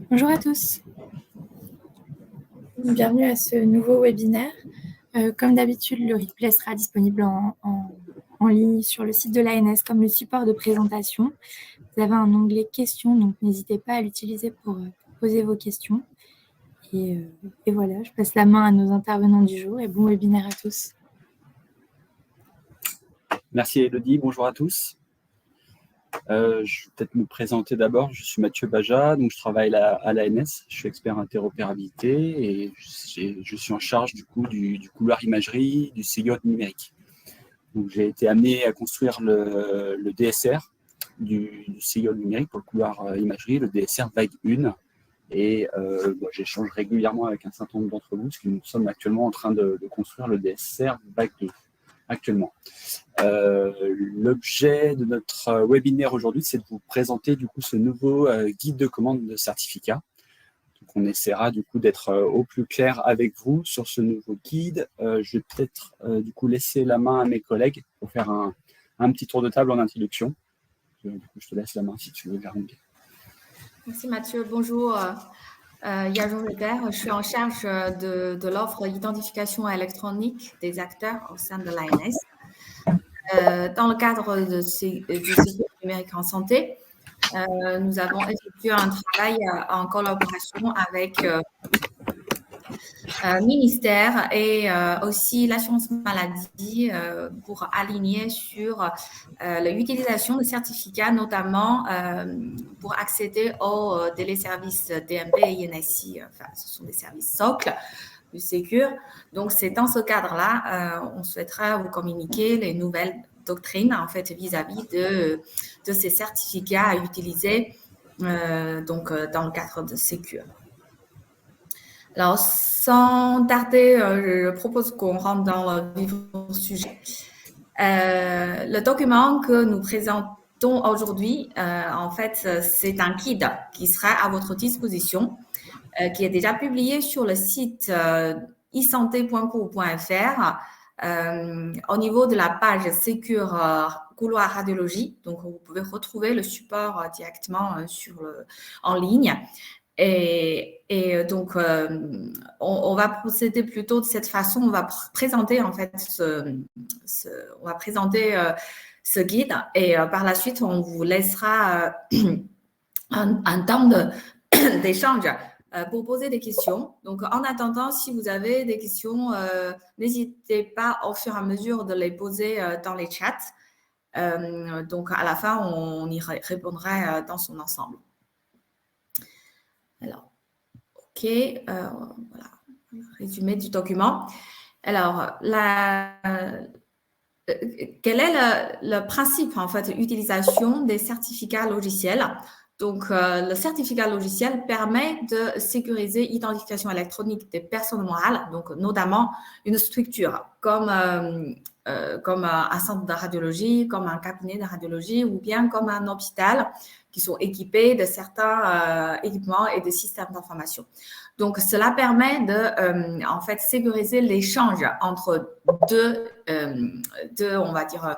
Bonjour à tous, bienvenue à ce nouveau webinaire. Comme d'habitude, le replay sera disponible en ligne sur le site de l'ANS comme le support de présentation. Vous avez un onglet questions, donc n'hésitez pas à l'utiliser pour poser vos questions. Et voilà, je passe la main à nos intervenants du jour et bon webinaire à tous. Merci Elodie, bonjour à tous. Je vais peut-être me présenter d'abord. Je suis Mathieu Baja, donc je travaille à l'ANS. Je suis expert interopérabilité et je suis en charge du coup du couloir imagerie du CIOT numérique. Donc j'ai été amené à construire le DSR du CIOT numérique pour le couloir imagerie, le DSR vague 1. Et j'échange régulièrement avec un certain nombre d'entre vous, parce que nous sommes actuellement en train de construire le DSR vague 2 actuellement. L'objet de notre webinaire aujourd'hui, c'est de vous présenter du coup ce nouveau guide de commande de certificat. Donc, on essaiera du coup d'être au plus clair avec vous sur ce nouveau guide. Je vais peut-être du coup laisser la main à mes collègues pour faire un petit tour de table en introduction. Du coup, je te laisse la main si tu veux, Véronique. Merci Mathieu. Bonjour. Yajour Weber, je suis en charge de l'offre identification électronique des acteurs au sein de l'ANS. Dans le cadre du sécurité numérique en santé, nous avons effectué un travail en collaboration avec ministère et aussi l'assurance maladie pour aligner sur l'utilisation de certificats, notamment pour accéder aux téléservices DMP et INSI. Enfin, ce sont des services socles du Sécur. Donc, c'est dans ce cadre-là, on souhaitera vous communiquer les nouvelles doctrines en fait vis-à-vis de ces certificats à utiliser donc dans le cadre de Sécur. Alors, sans tarder, je propose qu'on rentre dans le vif du sujet. Le document que nous présentons aujourd'hui, en fait, c'est un guide qui sera à votre disposition, qui est déjà publié sur le site isanté.co.fr au niveau de la page Sécur couloir radiologie. Donc, vous pouvez retrouver le support directement en ligne. Et donc, on va procéder plutôt de cette façon. On va présenter en fait on va présenter ce guide et par la suite, on vous laissera un temps d'échange pour poser des questions. Donc, en attendant, si vous avez des questions, n'hésitez pas au fur et à mesure de les poser dans les chats. Donc, à la fin, on y répondra dans son ensemble. Alors, OK, voilà, résumé du document. Alors, quel est le principe, en fait, d'utilisation des certificats logiciels? Donc, le certificat logiciel permet de sécuriser l'identification électronique des personnes morales, donc notamment une structure comme un centre de radiologie, comme un cabinet de radiologie ou bien comme un hôpital qui sont équipés de certains équipements et de systèmes d'information. Donc, cela permet de, en fait, sécuriser l'échange entre on va dire,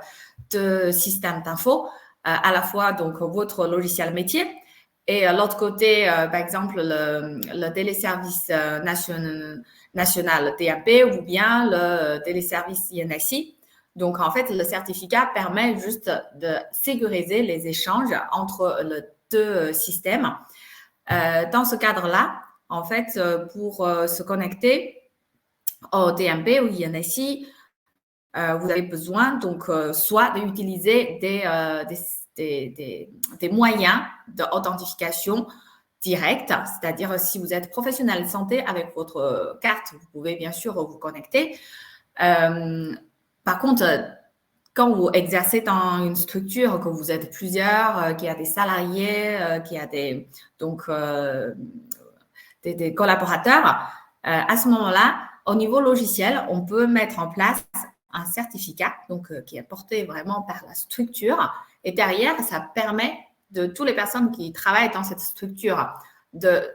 deux systèmes d'infos, à la fois donc votre logiciel métier et l'autre côté, par exemple, le téléservice national DMP ou bien le téléservice INSI. Donc, en fait, le certificat permet juste de sécuriser les échanges entre les deux systèmes. Dans ce cadre-là, en fait, pour se connecter au DMP ou INSI, vous avez besoin donc soit d'utiliser des moyens d'authentification directe, c'est-à-dire si vous êtes professionnel de santé avec votre carte, vous pouvez bien sûr vous connecter. Par contre, quand vous exercez dans une structure, que vous êtes plusieurs, qui a des salariés, qui a des collaborateurs, à ce moment-là, au niveau logiciel, on peut mettre en place un certificat donc, qui est porté vraiment par la structure. Et derrière, ça permet de toutes les personnes qui travaillent dans cette structure de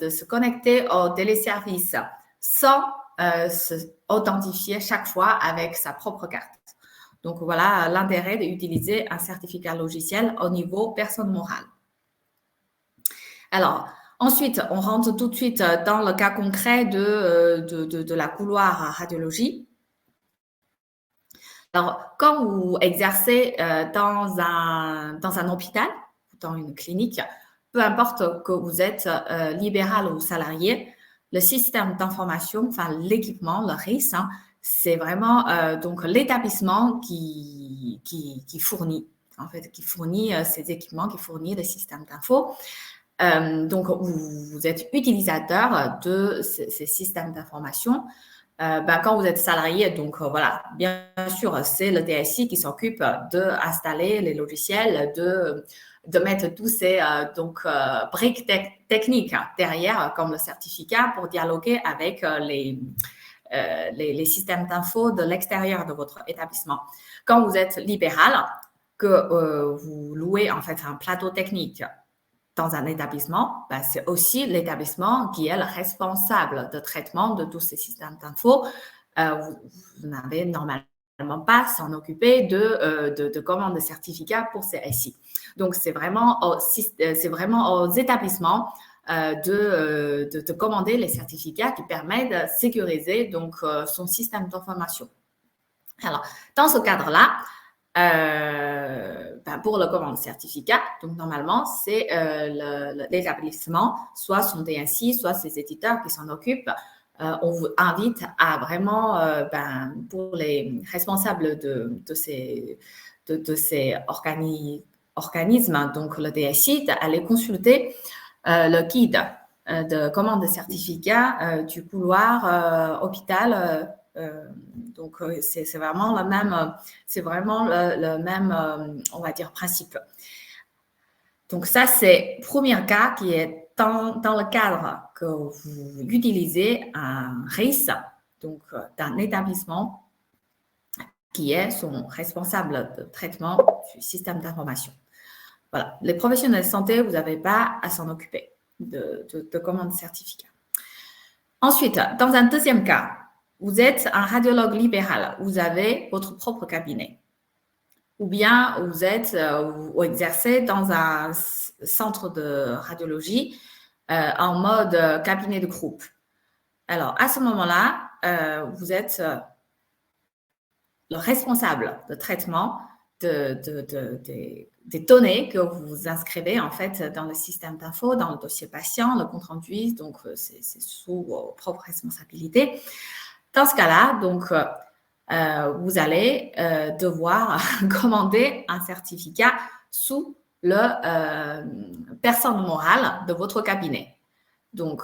se connecter au téléservice sans s'authentifier chaque fois avec sa propre carte. Donc, voilà l'intérêt d'utiliser un certificat logiciel au niveau personne morale. Alors, Ensuite, on rentre tout de suite dans le cas concret de la couloir radiologie. Alors, quand vous exercez dans un hôpital, dans une clinique, peu importe que vous êtes libéral ou salarié, le système d'information, enfin l'équipement, le RIS, c'est vraiment donc l'établissement qui fournit, en fait, qui fournit ces équipements, qui fournit les systèmes d'info. Donc, vous êtes utilisateur de ces systèmes d'information. Quand vous êtes salarié, donc voilà, bien sûr, c'est le DSI qui s'occupe d'installer les logiciels, de mettre tous ces briques techniques derrière, comme le certificat, pour dialoguer avec les systèmes d'info de l'extérieur de votre établissement. Quand vous êtes libéral, que vous louez en fait un plateau technique dans un établissement, c'est aussi l'établissement qui est le responsable de traitement de tous ces systèmes d'info. Vous n'avez normalement pas à s'en occuper de commandes de certificats pour ces SI. Donc, c'est vraiment aux établissements de commander les certificats qui permettent de sécuriser donc, son système d'information. Alors, dans ce cadre-là, pour le commande certificat, donc normalement, c'est l'établissement, soit son DSI, soit ses éditeurs qui s'en occupent. On vous invite à vraiment, pour les responsables de ces organismes, donc le DSI, d'aller consulter le guide de commande de certificat du couloir hôpital. Donc, c'est vraiment le même, on va dire, principe. Donc, ça, c'est le premier cas qui est dans le cadre que vous utilisez un RIS, donc d'un établissement qui est son responsable de traitement du système d'information. Voilà. Les professionnels de santé, vous n'avez pas à s'en occuper de commande de certificat. Ensuite, dans un deuxième cas, vous êtes un radiologue libéral, vous avez votre propre cabinet. Ou bien vous exercez dans un centre de radiologie en mode cabinet de groupe. Alors, à ce moment-là, vous êtes le responsable de traitement des données que vous inscrivez en fait dans le système d'info, dans le dossier patient, le compte rendu, donc c'est sous vos propres responsabilités. Dans ce cas-là, donc, vous allez devoir commander un certificat sous le personne morale de votre cabinet. Donc,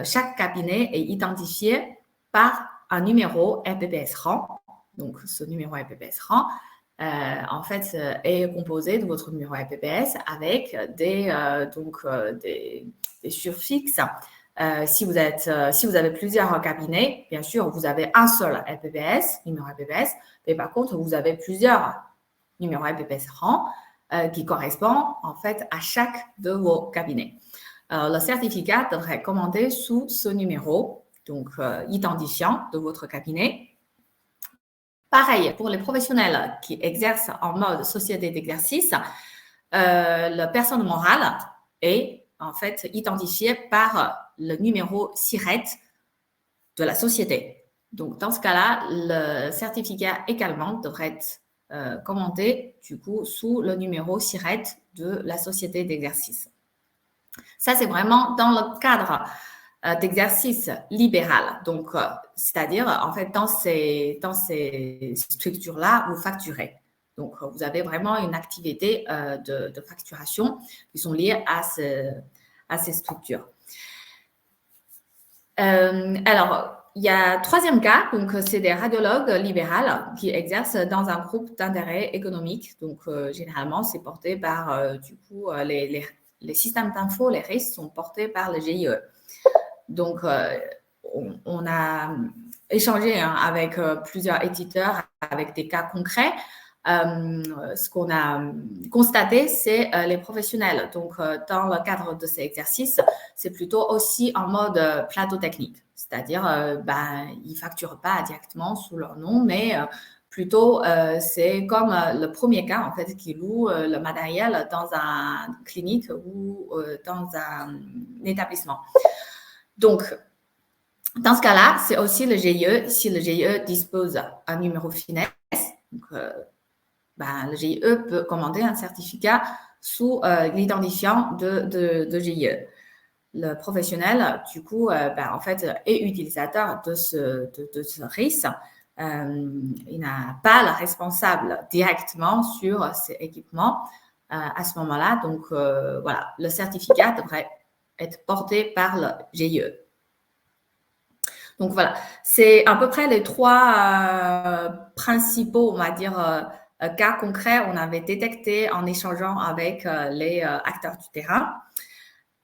chaque cabinet est identifié par un numéro RPPS-RAN. Donc, ce numéro RPPS-RAN, en fait, est composé de votre numéro RPPS avec des suffixes. Si vous avez plusieurs cabinets, bien sûr, vous avez un seul RPPS, numéro RPPS, mais par contre, vous avez plusieurs numéros RPPS RAN qui correspondent en fait à chaque de vos cabinets. Le certificat devrait commander sous ce numéro, donc identifiant de votre cabinet. Pareil, pour les professionnels qui exercent en mode société d'exercice, la personne morale est en fait identifiée par le numéro SIRET de la société. Donc, dans ce cas-là, le certificat également devrait être commandé du coup sous le numéro SIRET de la société d'exercice. Ça, c'est vraiment dans le cadre d'exercice libéral. Donc, c'est-à-dire, en fait, dans ces structures-là, vous facturez. Donc, vous avez vraiment une activité de facturation qui sont liées à ces structures. Alors, il y a troisième cas, donc c'est des radiologues libérales qui exercent dans un groupe d'intérêt économique. Donc, généralement, c'est porté par, du coup, les systèmes d'info, les RIS sont portés par le GIE. Donc, on a échangé avec plusieurs éditeurs avec des cas concrets. Ce qu'on a constaté, c'est les professionnels. Donc, dans le cadre de ces exercices, c'est plutôt aussi en mode plateau technique. C'est-à-dire, ils ne facturent pas directement sous leur nom, mais Plutôt, c'est comme le premier cas, en fait, qui loue le matériel dans une clinique ou dans un établissement. Donc, dans ce cas-là, c'est aussi le GIE. Si le GIE dispose d'un numéro FINES, donc, le GIE peut commander un certificat sous l'identifiant de GIE. Le professionnel, du coup, en fait, est utilisateur de ce RIS. Il n'a pas le responsable directement sur ces équipements à ce moment-là. Donc, voilà, le certificat devrait être porté par le GIE. Donc, voilà, c'est à peu près les trois principaux, on va dire, cas concrets on avait détectés en échangeant avec les acteurs du terrain.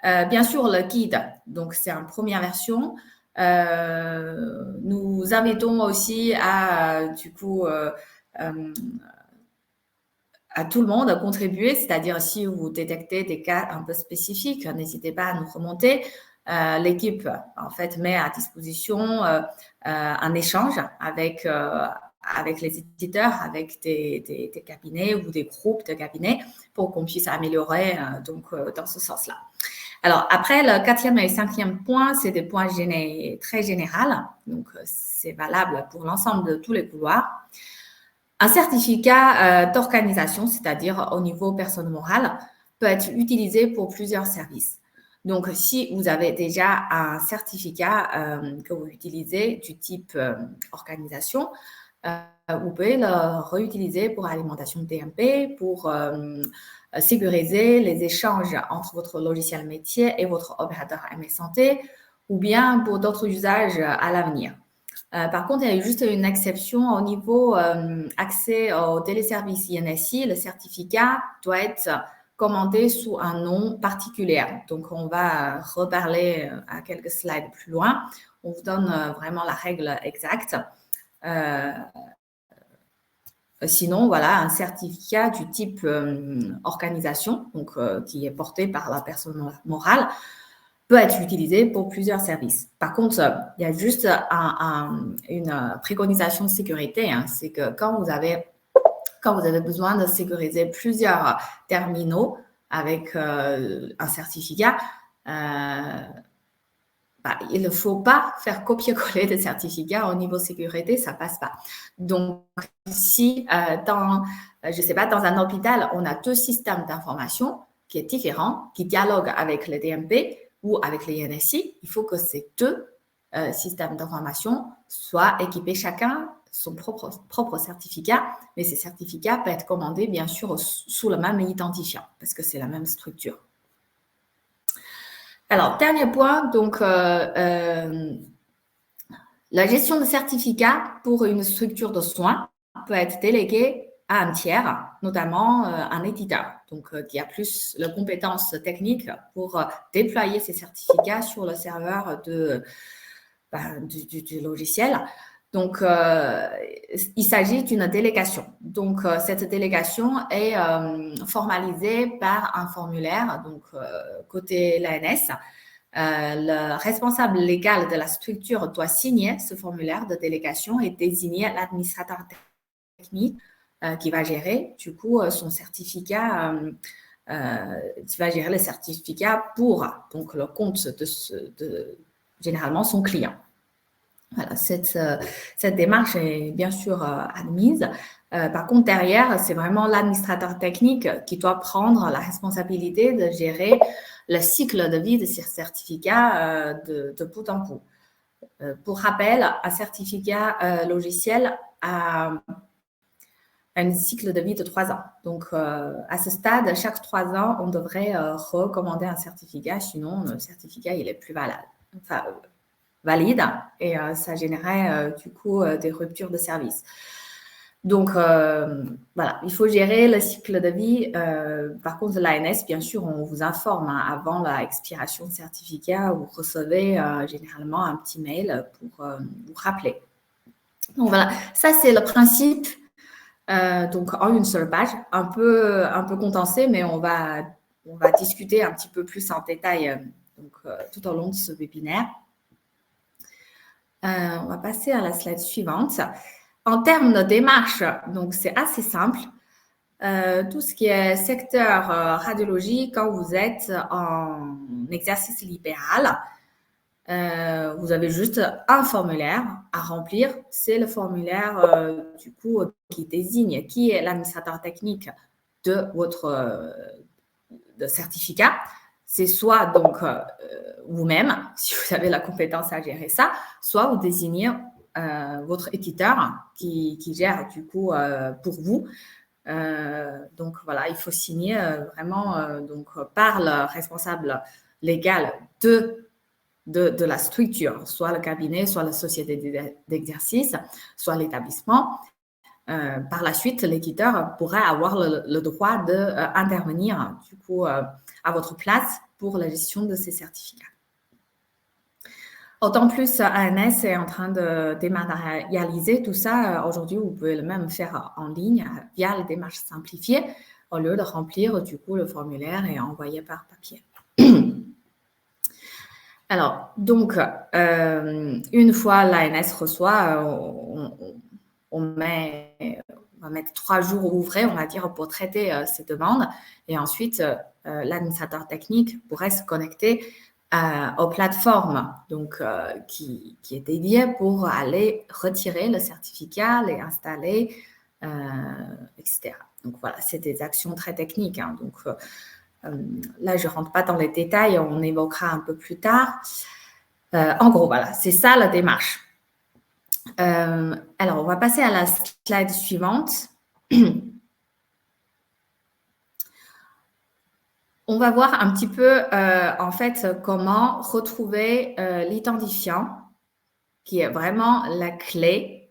Bien sûr, le guide, donc c'est une première version. Nous invitons aussi à tout le monde à contribuer, c'est-à-dire si vous détectez des cas un peu spécifiques, n'hésitez pas à nous remonter. L'équipe, en fait, met à disposition un échange avec les éditeurs, avec des cabinets ou des groupes de cabinets pour qu'on puisse améliorer dans ce sens-là. Alors, après, le 4e et 5e point, c'est des points très généraux. Donc, c'est valable pour l'ensemble de tous les couloirs. Un certificat d'organisation, c'est-à-dire au niveau personne morale, peut être utilisé pour plusieurs services. Donc, si vous avez déjà un certificat que vous utilisez du type organisation, vous pouvez le réutiliser pour alimentation DMP, pour sécuriser les échanges entre votre logiciel métier et votre opérateur MS Santé, ou bien pour d'autres usages à l'avenir. Par contre, il y a eu juste une exception au niveau accès au téléservice INSI. Le certificat doit être commandé sous un nom particulier. Donc, on va reparler à quelques slides plus loin. On vous donne vraiment la règle exacte. Sinon, voilà, un certificat du type organisation, donc qui est porté par la personne morale, peut être utilisé pour plusieurs services. Par contre, il y a juste une préconisation de sécurité, hein, c'est que quand vous avez besoin de sécuriser plusieurs terminaux avec un certificat, il ne faut pas faire copier-coller des certificats au niveau sécurité, ça ne passe pas. Donc, si dans un hôpital, on a deux systèmes d'information qui est différent, qui dialoguent avec le DMP ou avec les INSI, il faut que ces deux systèmes d'information soient équipés chacun son propre certificat, mais ces certificats peuvent être commandés, bien sûr, sous le même identifiant, parce que c'est la même structure. Alors, dernier point, donc, la gestion de certificats pour une structure de soins peut être déléguée à un tiers, notamment un éditeur, donc qui a plus la compétence technique pour déployer ces certificats sur le serveur du logiciel. Donc, il s'agit d'une délégation. Donc, cette délégation est formalisée par un formulaire, donc côté l'ANS. Le responsable légal de la structure doit signer ce formulaire de délégation et désigner l'administrateur technique qui va gérer, du coup, son certificat, qui va gérer le certificat pour donc, le compte de généralement son client. Voilà, cette démarche est bien sûr admise. Par contre, derrière, c'est vraiment l'administrateur technique qui doit prendre la responsabilité de gérer le cycle de vie de ces certificats de bout en bout. Pour rappel, un certificat logiciel a un cycle de vie de 3 ans. Donc, à ce stade, chaque 3 ans, on devrait recommander un certificat, sinon le certificat, il est plus valide et ça générait du coup des ruptures de service. Donc, voilà, il faut gérer le cycle de vie. Par contre, l'ANS, bien sûr, on vous informe avant l'expiration de certificat. Vous recevez généralement un petit mail pour vous rappeler. Donc, voilà, ça, c'est le principe. Donc, en une seule page, un peu condensé, mais on va discuter un petit peu plus en détail tout au long de ce webinaire. On va passer à la slide suivante. En termes de démarche, donc c'est assez simple. Tout ce qui est secteur radiologie, quand vous êtes en exercice libéral, vous avez juste un formulaire à remplir. C'est le formulaire du coup qui désigne qui est l'administrateur technique de votre de certificat. C'est soit donc vous-même, si vous avez la compétence à gérer ça, soit vous désignez votre éditeur qui gère du coup pour vous. Donc voilà, il faut signer vraiment donc par le responsable légal de la structure, soit le cabinet, soit la société d'exercice, soit l'établissement. Par la suite, l'éditeur pourrait avoir le droit d'intervenir du coup à votre place pour la gestion de ces certificats. Autant plus, ANS est en train de dématérialiser tout ça. Aujourd'hui, vous pouvez le même faire en ligne via les démarches simplifiées au lieu de remplir du coup le formulaire et envoyer par papier. Alors, donc, une fois l'ANS reçoit, on va mettre 3 jours ouvrés, on va dire, pour traiter ces demandes. Et ensuite, l'administrateur technique pourrait se connecter aux plateformes donc, qui est dédiée pour aller retirer le certificat, les installer, etc. Donc, voilà, c'est des actions très techniques. Hein, donc, là, je ne rentre pas dans les détails, on évoquera un peu plus tard. En gros, voilà, c'est ça la démarche. Alors, on va passer à la slide suivante. On va voir un petit peu, en fait, comment retrouver l'identifiant, qui est vraiment la clé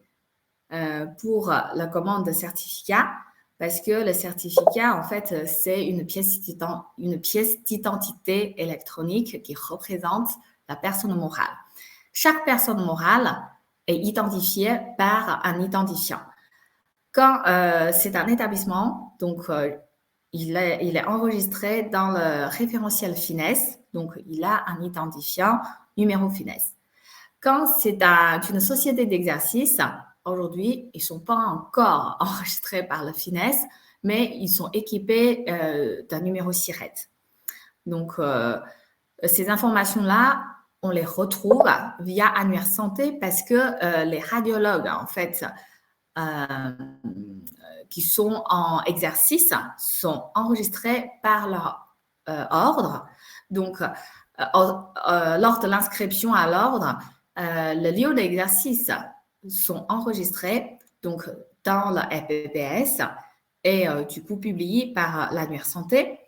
pour la commande de certificat, parce que le certificat, en fait, c'est une pièce d'identité électronique qui représente la personne morale. Chaque personne morale est identifiée par un identifiant. Quand c'est un établissement, donc il est enregistré dans le référentiel FINES, donc il a un identifiant numéro FINES. Quand c'est une société d'exercice, aujourd'hui, ils ne sont pas encore enregistrés par le FINES, mais ils sont équipés d'un numéro SIRET. Donc, ces informations-là, on les retrouve via Annuaire Santé parce que les radiologues, en fait, qui sont en exercice sont enregistrés par leur ordre. Donc, lors de l'inscription à l'ordre, le lieu d'exercice sont enregistrés donc, dans le FPPS et du coup publiés par l'Annuaire Santé.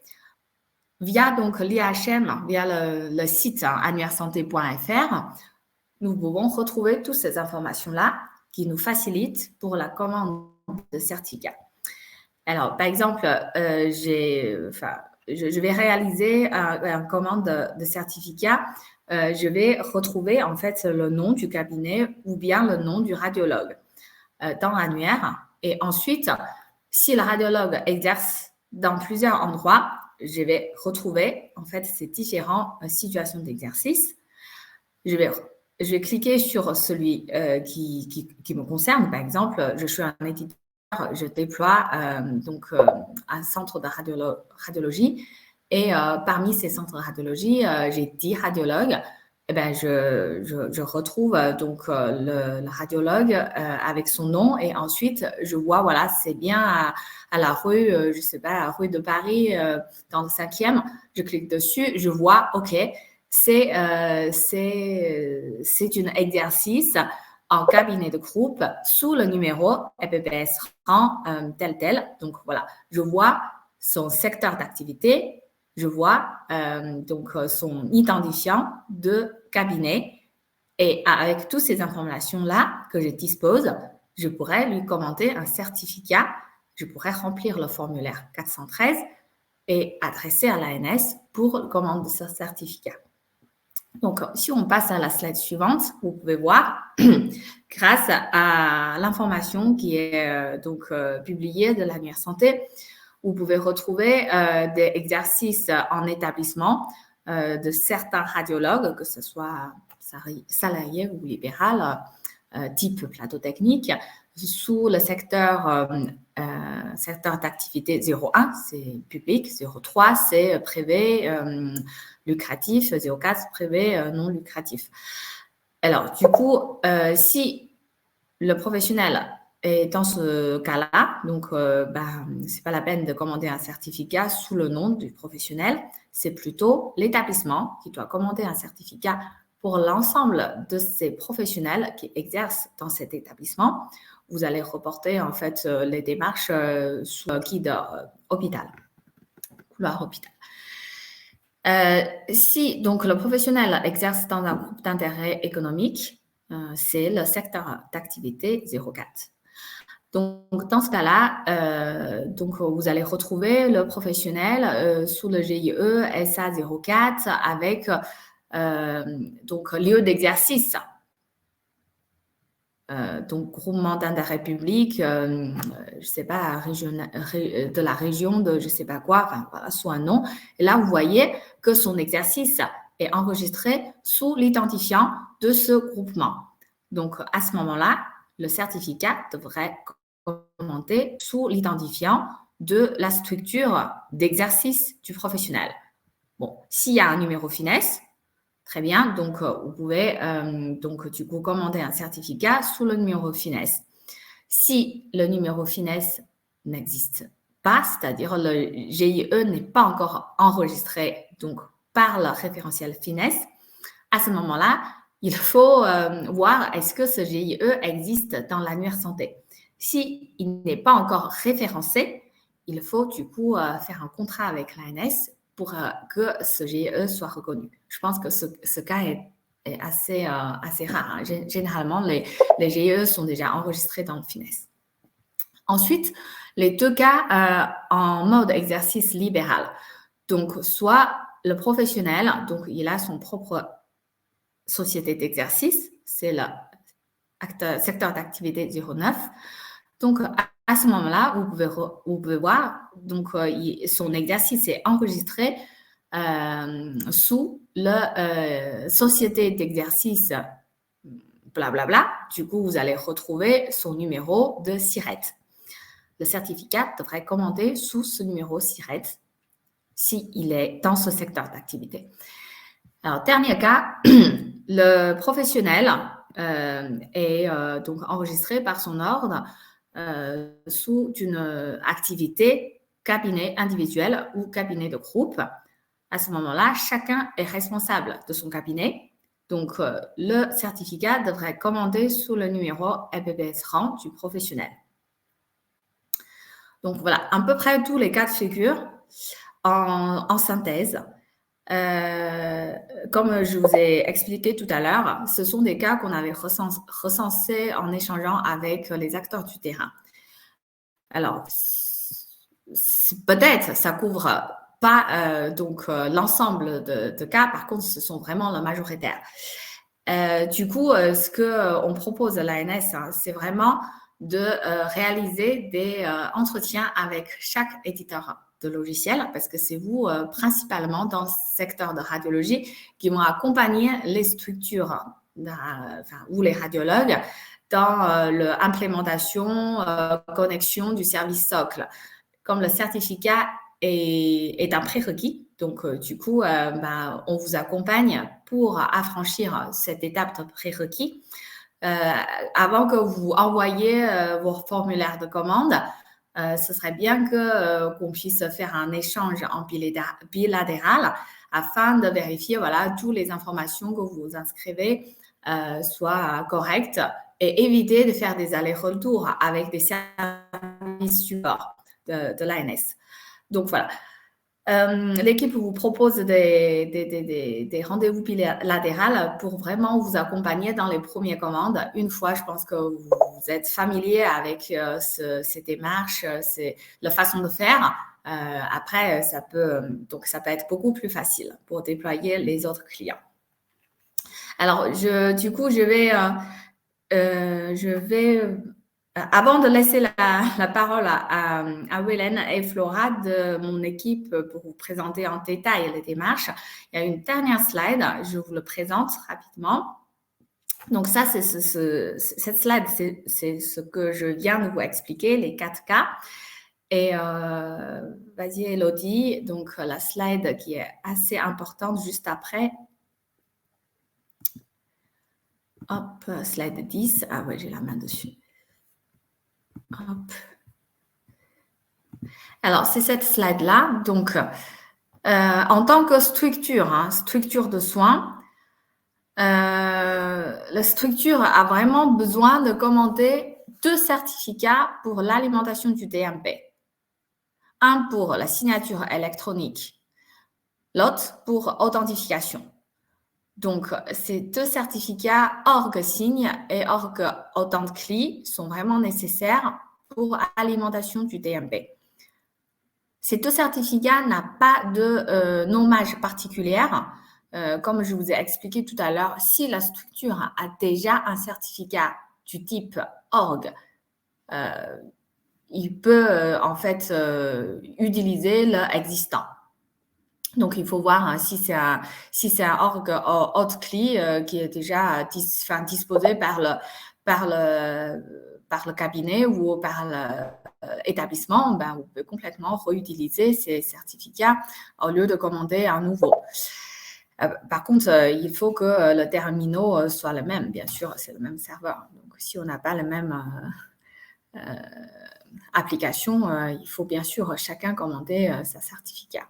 Via donc l'IHM, via le site annuairesanté.fr, nous pouvuvons retrouver toutes ces informations-là qui nous facilitent pour la commande de certificat. Alors, par exemple, je vais réaliser une commande de certificat. Je vais retrouver en fait le nom du cabinet ou bien le nom du radiologue dans l'annuaire. Et ensuite, si le radiologue exerce dans plusieurs endroits, je vais retrouver en fait ces différentes situations d'exercice. Je vais cliquer sur celui qui me concerne. Par exemple, je suis un éditeur, je déploie donc un centre de radiologie et parmi ces centres de radiologie, j'ai 10 radiologues. Eh ben, je retrouve donc le radiologue avec son nom et ensuite je vois, voilà, c'est bien à la rue, je sais pas, à la rue de Paris, dans le 5e. Je clique dessus, je vois, OK, c'est un exercice en cabinet de groupe sous le numéro FPPS rang tel. Donc, voilà, je vois son secteur d'activité, je vois donc son identifiant de cabinet et avec toutes ces informations-là que je dispose, je pourrais lui commenter un certificat, je pourrais remplir le formulaire 413 et adresser à l'ANS pour commande de ce certificat. Donc, si on passe à la slide suivante, vous pouvez voir, grâce à l'information qui est donc publiée de l'Annuaire Santé, vous pouvez retrouver des exercices en établissement de certains radiologues, que ce soit salariés ou libéral, type plateau technique, sous le secteur d'activité 0,1, c'est public, 0,3, c'est privé lucratif, 0,4, c'est privé non lucratif. Alors, du coup, si le professionnel est dans ce cas-là, donc c'est pas la peine de commander un certificat sous le nom du professionnel, c'est plutôt l'établissement qui doit commander un certificat pour l'ensemble de ces professionnels qui exercent dans cet établissement. Vous allez reporter en fait les démarches sous guide hôpital, couloir hôpital. Si donc le professionnel exerce dans un groupe d'intérêt économique, c'est le secteur d'activité 04. Donc, dans ce cas-là, vous allez retrouver le professionnel sous le GIE SA 04 avec lieu d'exercice. Donc, groupement d'intérêt public, je ne sais pas, de la région de je ne sais pas quoi, enfin, voilà, sous un nom. Et là, vous voyez que son exercice est enregistré sous l'identifiant de ce groupement. Donc, à ce moment-là, le certificat devrait commenter sous l'identifiant de la structure d'exercice du professionnel. Bon, s'il y a un numéro FINES, très bien, donc vous pouvez du coup commander un certificat sous le numéro FINES. Si le numéro FINES n'existe pas, c'est-à-dire le GIE n'est pas encore enregistré donc par le référentiel FINES, à ce moment-là, il faut voir est-ce que ce GIE existe dans l'annuaire santé. S'il n'est pas encore référencé, il faut du coup faire un contrat avec l'ANS pour que ce GIE soit reconnu. Je pense que ce cas est assez rare. Hein. Généralement, les GIE sont déjà enregistrés dans le FINES. Ensuite, les deux cas en mode exercice libéral. Donc, soit le professionnel, donc il a son propre société d'exercice, c'est le secteur d'activité 09. Donc, à ce moment-là, vous pouvez voir, donc son exercice est enregistré sous le société d'exercice blablabla. Du coup, vous allez retrouver son numéro de SIRET. Le certificat devrait commander sous ce numéro SIRET s'il est dans ce secteur d'activité. Alors, dernier cas, le professionnel est donc enregistré par son ordre sous une activité cabinet individuel ou cabinet de groupe. À ce moment-là, chacun est responsable de son cabinet. Donc, le certificat devrait commander sous le numéro LPPS rang du professionnel. Donc, voilà, à peu près tous les cas de figure en synthèse. Comme je vous ai expliqué tout à l'heure, ce sont des cas qu'on avait recensés en échangeant avec les acteurs du terrain. Alors, peut-être ça couvre pas l'ensemble de cas, par contre, ce sont vraiment la majoritaire. Du coup, ce qu'on propose à l'ANS, hein, c'est vraiment de réaliser des entretiens avec chaque éditeur de logiciels, parce que c'est vous principalement dans le secteur de radiologie qui vont accompagner les structures ou les radiologues dans l'implémentation, connexion du service socle. Comme le certificat est un prérequis, donc du coup, on vous accompagne pour affranchir cette étape de prérequis. Avant que vous envoyiez vos formulaires de commande, ce serait bien qu'on puisse faire un échange en bilatéral afin de vérifier toutes les informations que vous inscrivez soient correctes et éviter de faire des allers-retours avec des services support de l'ANS. Donc, voilà. L'équipe vous propose des rendez-vous bilatérales pour vraiment vous accompagner dans les premières commandes. Une fois, je pense que vous êtes familier avec ces démarches, la façon de faire. Après, ça peut être beaucoup plus facile pour déployer les autres clients. Alors, avant de laisser la parole à Wellen et Flora de mon équipe pour vous présenter en détail les démarches, il y a une dernière slide, je vous le présente rapidement. Donc ça, cette slide, c'est ce que je viens de vous expliquer, les 4 cas. Et vas-y, Elodie, donc la slide qui est assez importante juste après. Hop, slide 10. Ah ouais, j'ai la main dessus. Hop. Alors, c'est cette slide-là. Donc, en tant que structure, structure de soins, la structure a vraiment besoin de commander 2 certificats pour l'alimentation du DMP. Un pour la signature électronique, l'autre pour authentification. Donc, ces 2 certificats org signe et org authenticly sont vraiment nécessaires pour l'alimentation du DMP. Ces 2 certificats n'ont pas de nommage particulière. Comme je vous ai expliqué tout à l'heure, si la structure a déjà un certificat du type org, il peut en fait utiliser l'existant. Donc, il faut voir si c'est un org Hotcli qui est déjà disposé par le cabinet ou par l'établissement, ben, on peut complètement réutiliser ces certificats au lieu de commander un nouveau. Par contre, il faut que le terminal soit le même. Bien sûr, c'est le même serveur. Donc, si on n'a pas la même application, il faut bien sûr chacun commander sa certificat.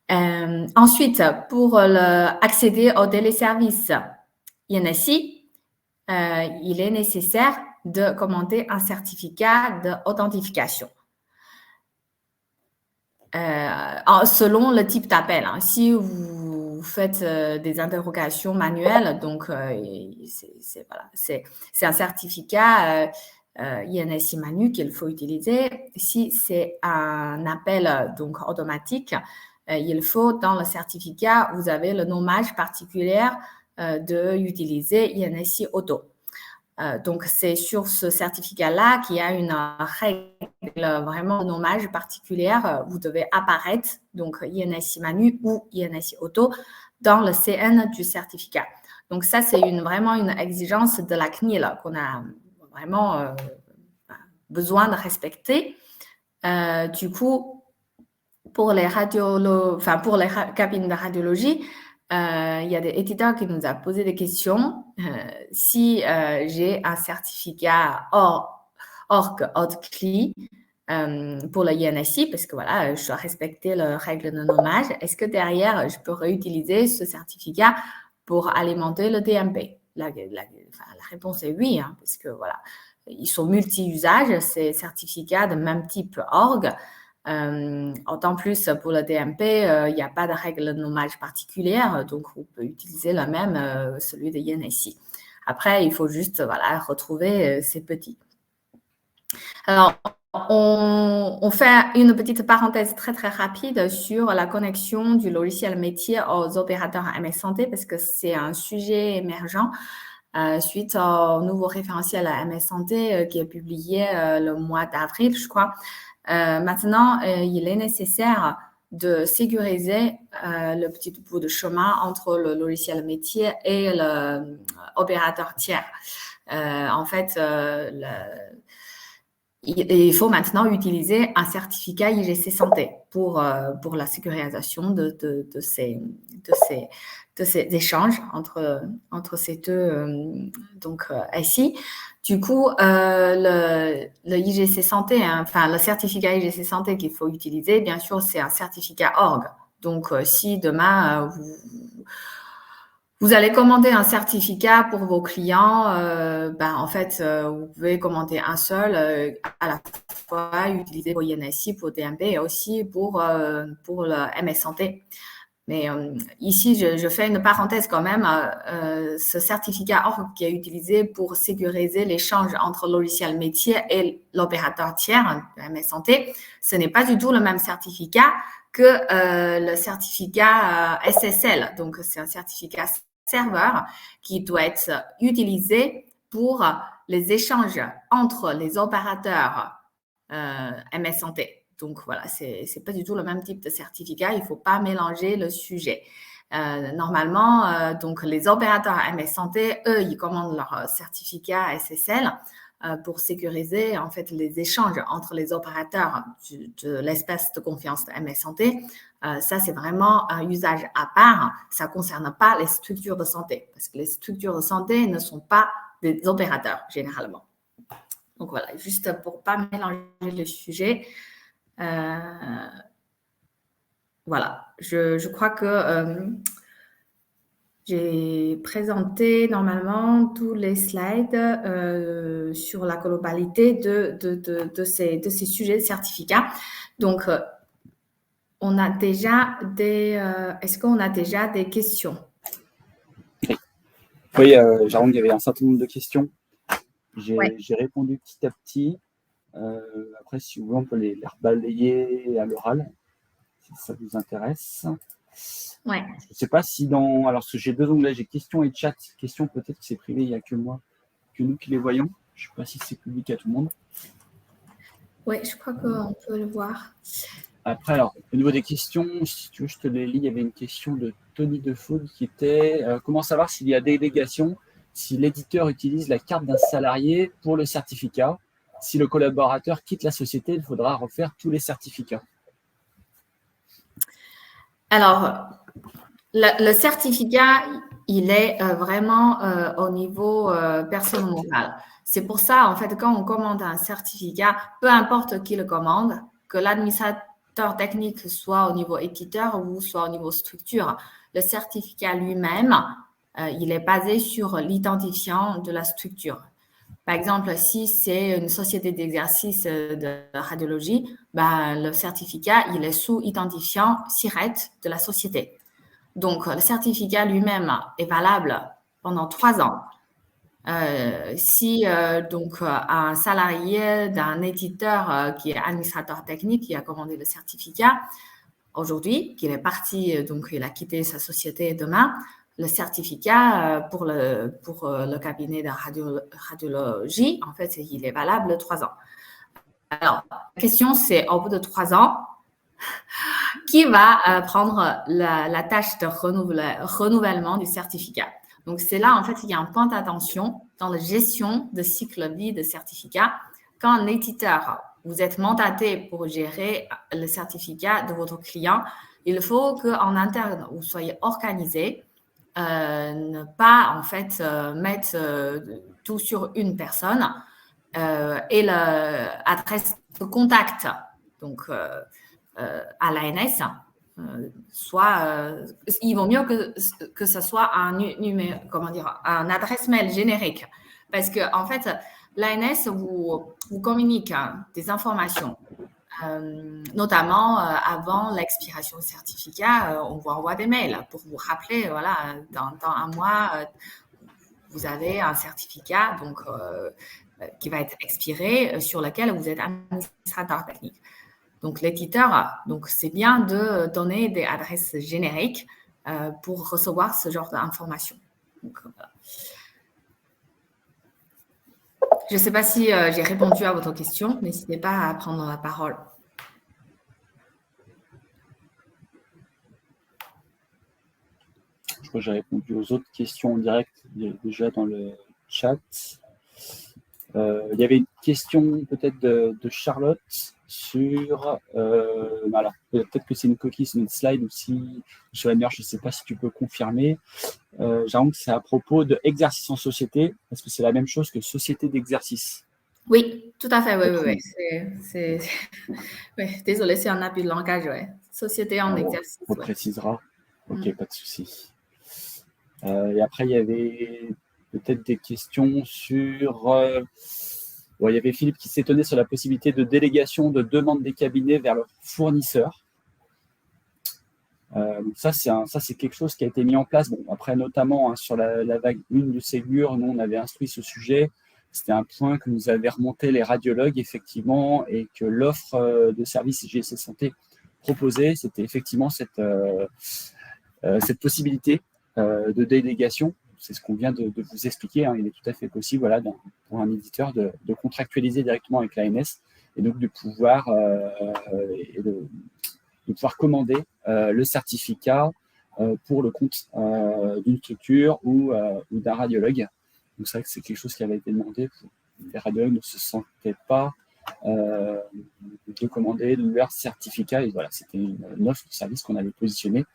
Ensuite, pour accéder au téléservice INSI, il est nécessaire de commander un certificat d'authentification. Selon le type d'appel. Si vous faites des interrogations manuelles, donc c'est un certificat INSI Manu qu'il faut utiliser. Si c'est un appel donc automatique, il faut dans le certificat, vous avez le nommage particulier d'utiliser INSI Auto. Donc, c'est sur ce certificat-là qu'il y a une règle vraiment de nommage particulière. Vous devez apparaître, donc INSI Manu ou INSI Auto, dans le CN du certificat. Donc, ça, c'est vraiment une exigence de la CNIL qu'on a vraiment besoin de respecter. Du coup, pour les cabines de radiologie, il y a des éditeurs qui nous ont posé des questions. Si j'ai un certificat org Hotcli pour le INSI, parce que voilà, je dois respecter les règles de nommage, est-ce que derrière, je peux réutiliser ce certificat pour alimenter le DMP? La réponse est oui, parce que voilà, ils sont multi-usages, ces certificats de même type org. Autant plus pour le DMP, il n'y a pas de règle de nommage particulière, donc on peut utiliser le même, celui de INSI. Après, il faut juste retrouver ces petits. Alors, on fait une petite parenthèse très, très rapide sur la connexion du logiciel métier aux opérateurs MS Santé parce que c'est un sujet émergent suite au nouveau référentiel à MS Santé qui est publié le mois d'avril, je crois. Maintenant, il est nécessaire de sécuriser le petit bout de chemin entre le logiciel métier et l'opérateur tiers. En fait, il faut maintenant utiliser un certificat IGC Santé pour la sécurisation de ces échanges entre ces deux SI. Du coup, le IGC Santé, le certificat IGC Santé qu'il faut utiliser, bien sûr, c'est un certificat org. Donc, si demain, vous allez commander un certificat pour vos clients, en fait, vous pouvez commander un seul à la fois, utiliser pour INSI, pour DMP et aussi pour le MS Santé. Mais ici, je fais une parenthèse quand même. Ce certificat org qui est utilisé pour sécuriser l'échange entre le logiciel métier et l'opérateur tiers, MS Santé, ce n'est pas du tout le même certificat que le certificat SSL. Donc, c'est un certificat serveur qui doit être utilisé pour les échanges entre les opérateurs MS Santé. Donc, voilà, c'est pas du tout le même type de certificat. Il faut pas mélanger le sujet. Normalement, donc les opérateurs MS Santé, eux, ils commandent leur certificat SSL pour sécuriser en fait les échanges entre les opérateurs de l'espace de confiance de MS Santé. Ça, c'est vraiment un usage à part. Ça ne concerne pas les structures de santé parce que les structures de santé ne sont pas des opérateurs généralement. Donc voilà, juste pour ne pas mélanger le sujet. Voilà, je crois que j'ai présenté normalement tous les slides sur la globalité de ces sujets de certificats. Donc, on a déjà est-ce qu'on a déjà des questions? Oui, Jérôme, il y avait un certain nombre de questions. Ouais. J'ai répondu petit à petit. Après, si vous voulez, on peut les balayer à l'oral, si ça vous intéresse. Ouais. Je ne sais pas si dans... Alors, j'ai 2 onglets, j'ai questions et chat. Questions, peut-être que c'est privé, il n'y a que moi, que nous qui les voyons. Je ne sais pas si c'est public à tout le monde. Oui, je crois qu'on peut le voir. Après, alors, au niveau des questions, si tu veux, je te les lis. Il y avait une question de Tony Defoe qui était comment savoir s'il y a délégation, si l'éditeur utilise la carte d'un salarié pour le certificat. Si le collaborateur quitte la société, il faudra refaire tous les certificats. Alors, le certificat, il est vraiment au niveau personne morale. C'est pour ça, en fait, quand on commande un certificat, peu importe qui le commande, que l'administrateur technique soit au niveau éditeur ou soit au niveau structure, le certificat lui-même, il est basé sur l'identifiant de la structure. Par exemple, si c'est une société d'exercice de radiologie, le certificat, il est sous identifiant SIRET de la société. Donc, le certificat lui-même est valable pendant 3 ans. Si donc un salarié d'un éditeur qui est administrateur technique qui a commandé le certificat aujourd'hui, qu'il est parti, donc il a quitté sa société demain, le certificat pour le cabinet de radiologie, en fait, il est valable 3 ans. Alors, la question, c'est au bout de 3 ans, qui va prendre la tâche de renouvellement du certificat. Donc, c'est là, en fait, il y a un point d'attention dans la gestion de cycle vie de certificat. Quand un éditeur, vous êtes mandaté pour gérer le certificat de votre client, il faut qu'en interne, vous soyez organisé, ne pas, en fait, mettre tout sur une personne et l'adresse de contact, donc à l'ANS, il vaut mieux que ce soit un adresse mail générique. Parce que, en fait, l'ANS vous communique des informations. Notamment avant l'expiration du certificat, on vous envoie des mails pour vous rappeler, voilà, dans un mois, vous avez un certificat donc, qui va être expiré sur lequel vous êtes administrateur technique. Donc, l'éditeur, donc c'est bien de donner des adresses génériques pour recevoir ce genre d'informations. Donc, voilà. Je ne sais pas si j'ai répondu à votre question. N'hésitez pas à prendre la parole. Je crois que j'ai répondu aux autres questions en direct déjà dans le chat. Il y avait une question peut-être de Charlotte sur... alors, peut-être que c'est une coquille sur une slide ou si sur la meilleure, je ne sais pas si tu peux confirmer. Jérôme, c'est à propos de exercice en société. Est-ce que c'est la même chose que société d'exercice? Oui, tout à fait, oui. Oui. Désolée, c'est un abus de langage, oui. Société en exercice. On précisera. Ok, pas de souci. Et après, il y avait peut-être des questions sur... il y avait Philippe qui s'étonnait sur la possibilité de délégation de demande des cabinets vers leurs fournisseurs. Donc ça, c'est quelque chose qui a été mis en place. Bon, après, notamment sur la vague 1 du Ségur, nous, on avait instruit ce sujet. C'était un point que nous avaient remonté les radiologues, effectivement, et que l'offre de service IGC Santé proposée, c'était effectivement cette possibilité de délégation. C'est ce qu'on vient de vous expliquer. Hein. Il est tout à fait possible, voilà, pour un éditeur de contractualiser directement avec l'ANS et donc de pouvoir, de pouvoir commander le certificat pour le compte d'une structure ou d'un radiologue. Donc c'est vrai que c'est quelque chose qui avait été demandé. Les radiologues ne se sentaient pas de commander leur certificat. Et voilà, c'était une offre de service qu'on avait positionnée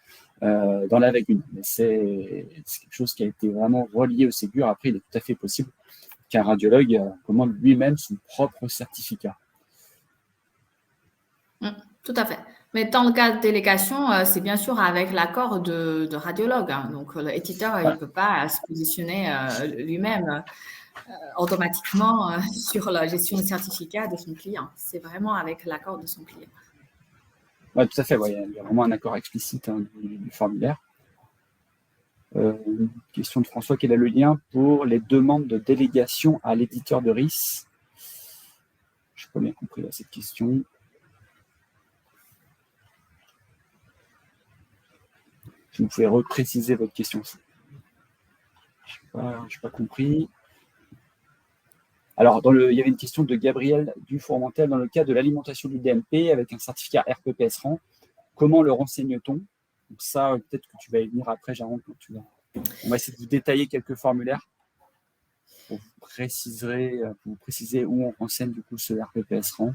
dans la vague 1. Mais c'est quelque chose qui a été vraiment relié au Ségur. Après, il est tout à fait possible qu'un radiologue commande lui-même son propre certificat. Tout à fait. Mais dans le cas de délégation, c'est bien sûr avec l'accord de radiologue. Hein. Donc, l'éditeur, il ne peut pas se positionner lui-même automatiquement sur la gestion des certificats de son client. C'est vraiment avec l'accord de son client. Oui, tout à fait. Ouais. Il y a vraiment un accord explicite du formulaire. Question de François, quel est le lien pour les demandes de délégation à l'éditeur de RIS? Je n'ai pas bien compris cette question. Si vous pouvez repréciser votre question. Je n'ai pas compris. Alors, il y avait une question de Gabriel Dufourmentel. Dans le cas de l'alimentation du DMP avec un certificat RPPS-RAN, comment le renseigne-t-on? Donc ça, peut-être que tu vas y venir après, Jaron. On va essayer de vous détailler quelques formulaires pour vous préciser où on renseigne du coup ce RPPS-RAN.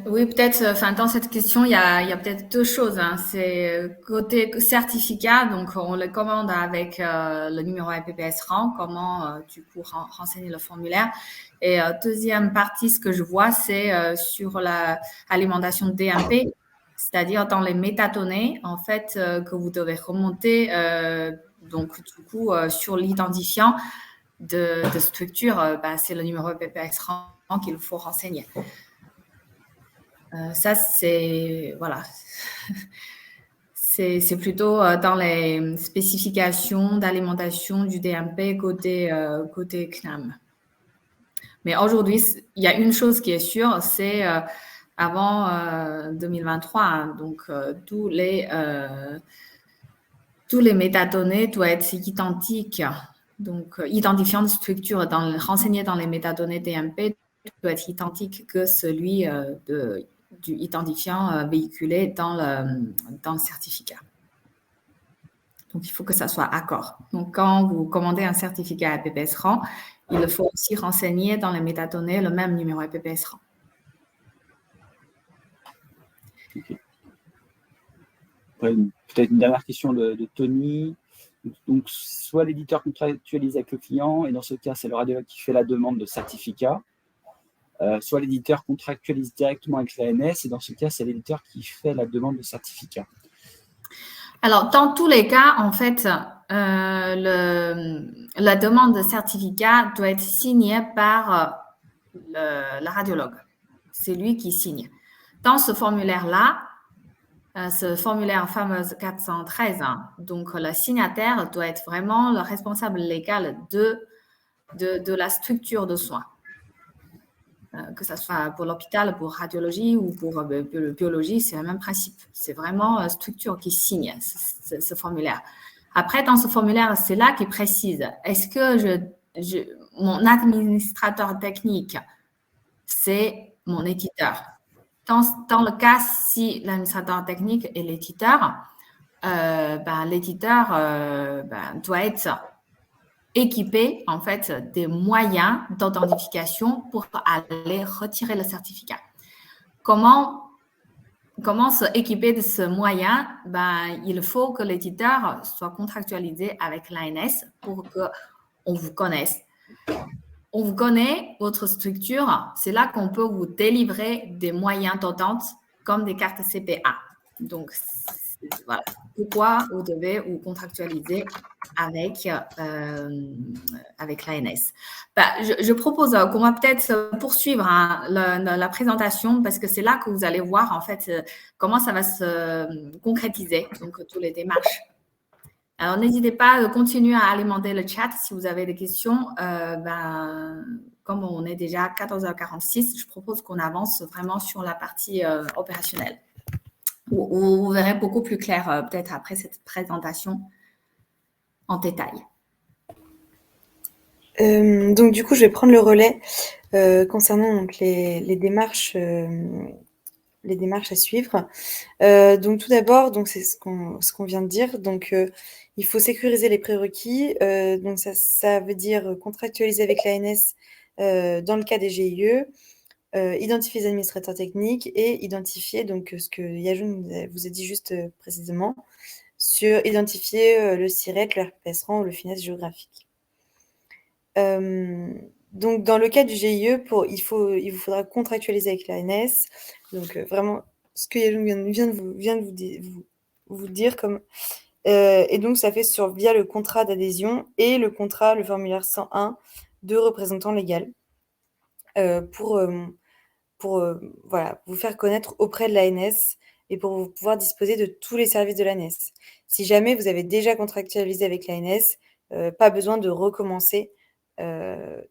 Oui, peut-être, dans cette question, il y a peut-être deux choses. Hein. C'est côté certificat, donc on le commande avec le numéro RPPS-RAN, comment tu peux renseigner le formulaire. Et deuxième partie, ce que je vois, c'est sur l'alimentation DMP, c'est-à-dire dans les métadonnées, en fait, que vous devez remonter, donc du coup, sur l'identifiant de structure, c'est le numéro RPPS-RAN qu'il faut renseigner. Ça, c'est c'est plutôt dans les spécifications d'alimentation du DMP côté CNAM. Mais aujourd'hui, il y a une chose qui est sûre, c'est avant 2023, hein, donc tous les métadonnées doivent être identiques. Donc, identifiant de structure renseigné dans les métadonnées DMP doit être identique que celui du identifiant véhiculé dans le certificat. Donc, il faut que ça soit accord. Donc, quand vous commandez un certificat RPPS-RAN, il faut aussi renseigner dans les métadonnées le même numéro RPPS-RAN. Okay. Peut-être une dernière question de Tony. Donc, soit l'éditeur contractualise avec le client, et dans ce cas, c'est le radiologue qui fait la demande de certificat. Soit l'éditeur contractualise directement avec l'ANS, et dans ce cas, c'est l'éditeur qui fait la demande de certificat. Alors, dans tous les cas, en fait, la demande de certificat doit être signée par le radiologue. C'est lui qui signe. Dans ce formulaire-là, ce formulaire fameux 413, hein, donc le signataire doit être vraiment le responsable légal de la structure de soins. Que ce soit pour l'hôpital, pour radiologie ou pour biologie, c'est le même principe. C'est vraiment la structure qui signe ce formulaire. Après, dans ce formulaire, c'est là qu'il précise, est-ce que mon administrateur technique, c'est mon éditeur? Dans le cas, si l'administrateur technique est l'éditeur, l'éditeur doit être équipé en fait des moyens d'authentification pour aller retirer le certificat. Comment se équiper de ce moyen? Il faut que l'éditeur soit contractualisé avec l'ANS pour qu'on vous connaisse. On vous connaît, votre structure, c'est là qu'on peut vous délivrer des moyens d'authent comme des cartes CPA. Donc, voilà. Pourquoi vous devez vous contractualiser avec l'ANS. Je propose qu'on va peut-être poursuivre la présentation parce que c'est là que vous allez voir en fait comment ça va se concrétiser, donc toutes les démarches. Alors, n'hésitez pas à continuer à alimenter le chat si vous avez des questions. Comme on est déjà à 14h46, je propose qu'on avance vraiment sur la partie opérationnelle. Vous verrez beaucoup plus clair peut-être après cette présentation en détail. Donc, du coup, je vais prendre le relais concernant donc, les démarches les démarches à suivre. Donc tout d'abord, donc c'est ce qu'on vient de dire. Donc il faut sécuriser les prérequis. Donc ça veut dire contractualiser avec l'ANS dans le cas des GIE, identifier les administrateurs techniques et identifier donc ce que Yajoun vous a dit juste précisément sur identifier le SIRET, le RPS-RAN ou le finesse géographique. Donc dans le cas du GIE, il vous faudra contractualiser avec l'ANS. Donc vraiment ce que Yajoun vient de vous dire comme et donc ça fait via le contrat d'adhésion et le formulaire 101 de représentant légal pour voilà, vous faire connaître auprès de l'ANS et pour vous pouvoir disposer de tous les services de l'ANS. Si jamais vous avez déjà contractualisé avec l'ANS, pas besoin de recommencer, pas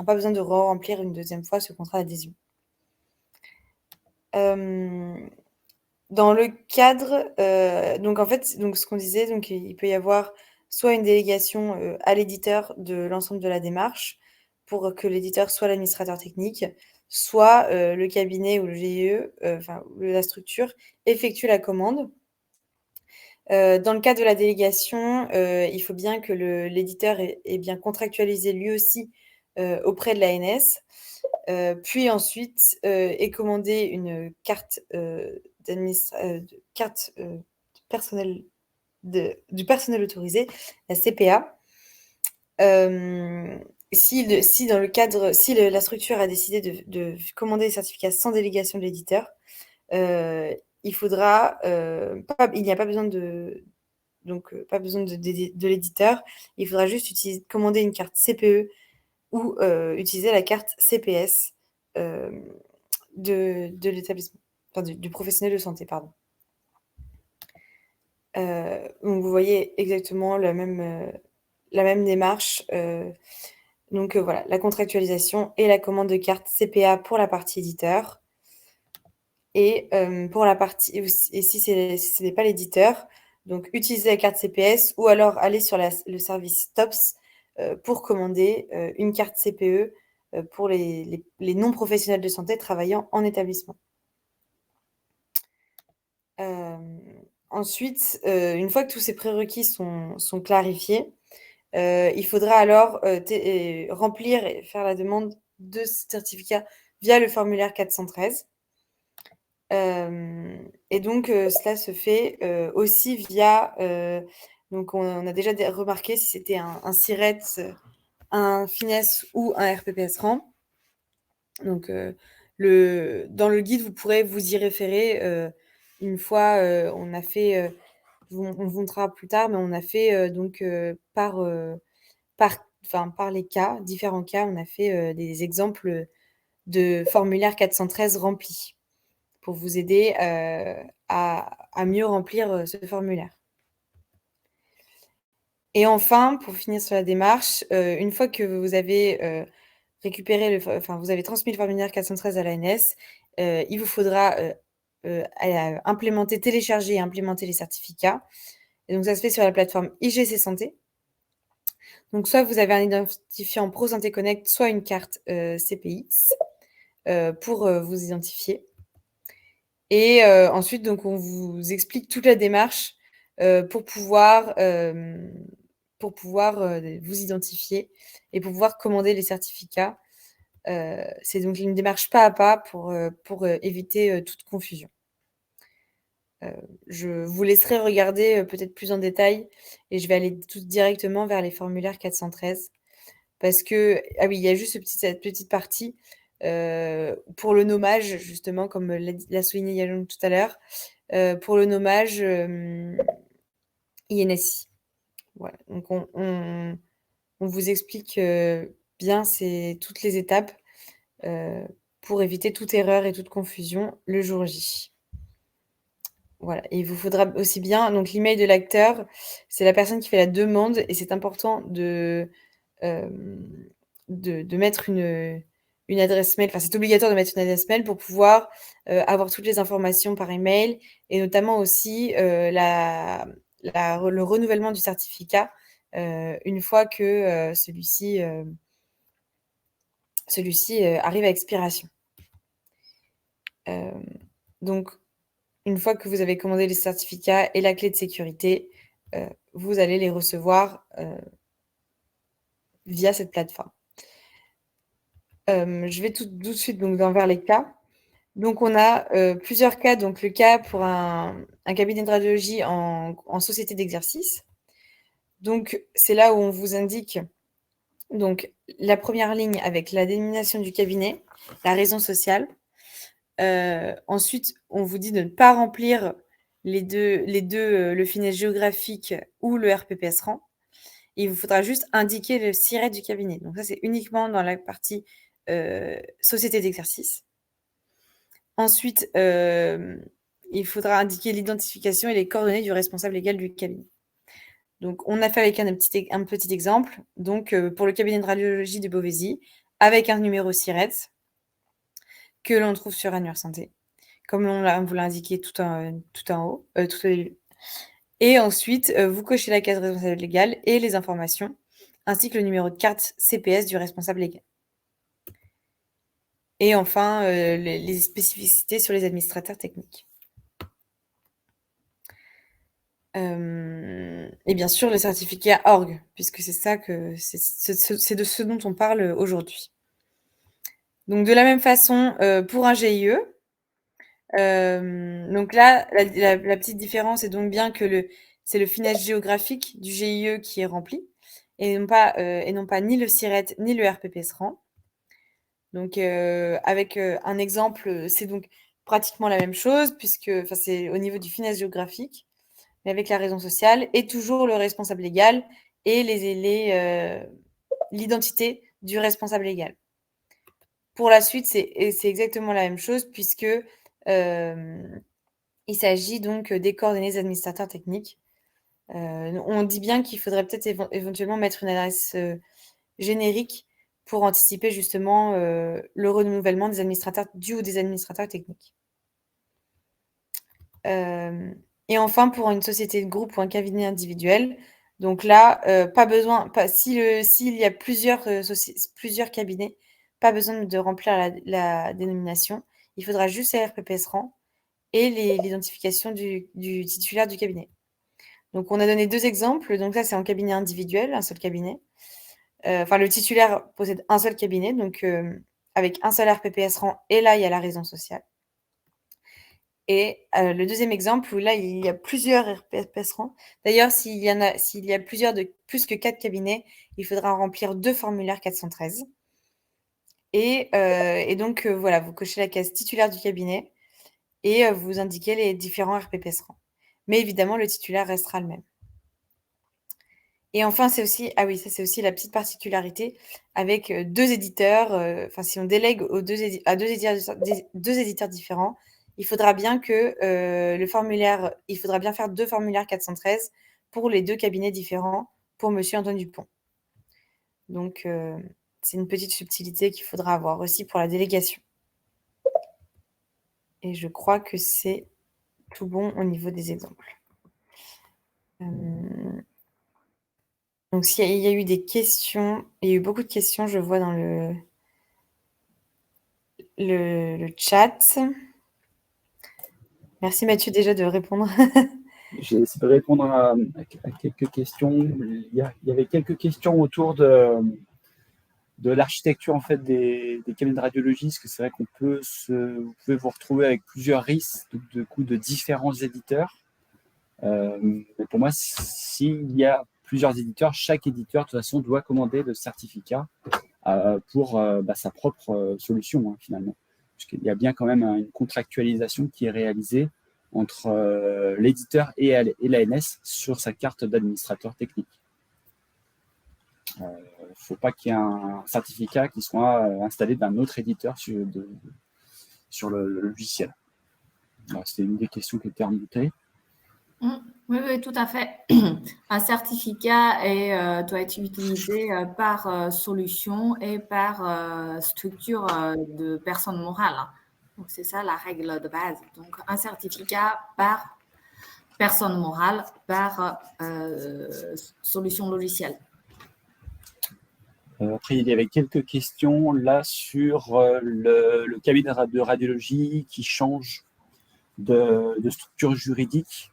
besoin de remplir une deuxième fois ce contrat d'adhésion. Dans le cadre, donc en fait, donc ce qu'on disait, donc il peut y avoir soit une délégation à l'éditeur de l'ensemble de la démarche pour que l'éditeur soit l'administrateur technique, soit le cabinet ou le GIE, la structure, effectue la commande. Dans le cadre de la délégation, il faut bien que l'éditeur ait bien contractualisé lui aussi auprès de l'ANS, puis ensuite ait commandé une carte personnel du personnel autorisé, la CPA. Si la structure a décidé de commander des certificats sans délégation de l'éditeur, il n'y a pas besoin pas besoin de l'éditeur. Il faudra juste commander une carte CPE ou utiliser la carte CPS de l'établissement, du professionnel de santé, pardon. Donc vous voyez exactement la même démarche. Donc voilà, la contractualisation et la commande de carte CPA pour la partie éditeur. Et pour la partie, et si ce n'est pas l'éditeur, donc utiliser la carte CPS ou alors aller sur le service TOPS pour commander une carte CPE pour les non-professionnels de santé travaillant en établissement. Ensuite, une fois que tous ces prérequis sont clarifiés, il faudra alors remplir et faire la demande de certificat via le formulaire 413. Et donc, cela se fait aussi via... donc, on a déjà remarqué si c'était un SIRET, un finesse ou un RPPS-RAN. Donc, dans le guide, vous pourrez vous y référer une fois on a fait... on vous montrera plus tard, mais on a fait par les cas, différents cas, on a fait des exemples de formulaire 413 remplis pour vous aider à mieux remplir ce formulaire. Et enfin, pour finir sur la démarche, une fois que vous avez vous avez transmis le formulaire 413 à l'ANS, il vous faudra télécharger et implémenter les certificats. Et donc, ça se fait sur la plateforme IGC Santé. Donc, soit vous avez un identifiant Pro Santé Connect, soit une carte CPX pour vous identifier. Et ensuite, donc, on vous explique toute la démarche pour pouvoir vous identifier et pour pouvoir commander les certificats. C'est donc une démarche pas à pas pour éviter toute confusion. Je vous laisserai regarder peut-être plus en détail et je vais aller tout directement vers les formulaires 413 parce que, ah oui, il y a juste cette petite partie pour le nommage, justement, comme l'a souligné Yajoun tout à l'heure, pour le nommage INSI. Voilà. Donc, on vous explique bien toutes les étapes pour éviter toute erreur et toute confusion le jour J. Voilà, et il vous faudra aussi bien, donc l'email de l'acteur, c'est la personne qui fait la demande et c'est important de mettre une adresse mail, enfin c'est obligatoire de mettre une adresse mail pour pouvoir avoir toutes les informations par email et notamment aussi le renouvellement du certificat une fois que celui-ci arrive à expiration. donc, une fois que vous avez commandé les certificats et la clé de sécurité, vous allez les recevoir via cette plateforme. Je vais tout de suite donc vers les cas. Donc, on a plusieurs cas. Donc, le cas pour un cabinet de radiologie en société d'exercice. Donc, c'est là où on vous indique donc, la première ligne avec la dénomination du cabinet, la raison sociale. Ensuite, on vous dit de ne pas remplir les deux le FINES géographique ou le RPPS rang. Il vous faudra juste indiquer le SIRET du cabinet. Donc ça, c'est uniquement dans la partie société d'exercice. Ensuite, il faudra indiquer l'identification et les coordonnées du responsable légal du cabinet. Donc, on a fait avec un petit exemple. Donc, pour le cabinet de radiologie de Beauvaisis, avec un numéro SIRET que l'on trouve sur Annuaire Santé, comme on vous l'a indiqué tout en haut, tout au début. Et ensuite, vous cochez la case responsable légal et les informations, ainsi que le numéro de carte CPS du responsable légal. Et enfin, les spécificités sur les administrateurs techniques. Et bien sûr, le certificat ORG, puisque c'est ça c'est de ce dont on parle aujourd'hui. Donc, de la même façon, pour un GIE, donc là, la petite différence est donc bien que c'est le FINES géographique du GIE qui est rempli, et non pas ni le SIRET ni le RPPS rang. Donc, avec un exemple, c'est donc pratiquement la même chose, puisque c'est au niveau du FINES géographique, mais avec la raison sociale, et toujours le responsable légal et l'identité du responsable légal. Pour la suite, c'est exactement la même chose, puisque il s'agit donc des coordonnées des administrateurs techniques. On dit bien qu'il faudrait peut-être éventuellement mettre une adresse générique pour anticiper justement le renouvellement des administrateurs ou des administrateurs techniques. Et enfin, pour une société de groupe ou un cabinet individuel, donc là, pas besoin, s'il y a plusieurs cabinets, pas besoin de remplir la dénomination. Il faudra juste la RPPS rang et l'identification du titulaire du cabinet. Donc, on a donné 2 exemples. Donc, ça, c'est en cabinet individuel, un seul cabinet. Le titulaire possède un seul cabinet, donc avec un seul RPPS rang, et là, il y a la raison sociale. Et le deuxième exemple, où là, il y a plusieurs RPPS rangs. D'ailleurs, s'il y a plus que 4 cabinets, il faudra remplir 2 formulaires 413. Et donc, voilà, vous cochez la case titulaire du cabinet et vous indiquez les différents RPPS rangs. Mais évidemment, le titulaire restera le même. Et enfin, c'est aussi la petite particularité avec 2 éditeurs. Si on délègue à deux éditeurs différents, il faudra bien que il faudra bien faire 2 formulaires 413 pour les 2 cabinets différents pour Monsieur Antoine Dupont. Donc, c'est une petite subtilité qu'il faudra avoir aussi pour la délégation. Et je crois que c'est tout bon au niveau des exemples. Donc, s'il y a eu des questions, il y a eu beaucoup de questions, je vois dans le chat. Merci Mathieu déjà de répondre. J'ai essayé de répondre à quelques questions. Il y avait quelques questions autour de l'architecture en fait des cabinets de radiologie, parce que c'est vrai qu'on vous pouvez vous retrouver avec plusieurs risques de différents éditeurs. Mais pour moi, s'il y a plusieurs éditeurs, chaque éditeur de toute façon doit commander le certificat pour sa propre solution finalement, puisqu'il y a bien quand même une contractualisation qui est réalisée entre l'éditeur et l'ANS sur sa carte d'administrateur technique. Il ne faut pas qu'il y ait un certificat qui soit installé d'un autre éditeur sur le logiciel. C'était une des questions qui était remontée. Oui, tout à fait. Un certificat doit être utilisé par solution et par structure de personne morale. Donc, c'est ça la règle de base. Donc, un certificat par personne morale, par solution logicielle. Après, il y avait quelques questions là sur le cabinet de radiologie qui change de structure juridique.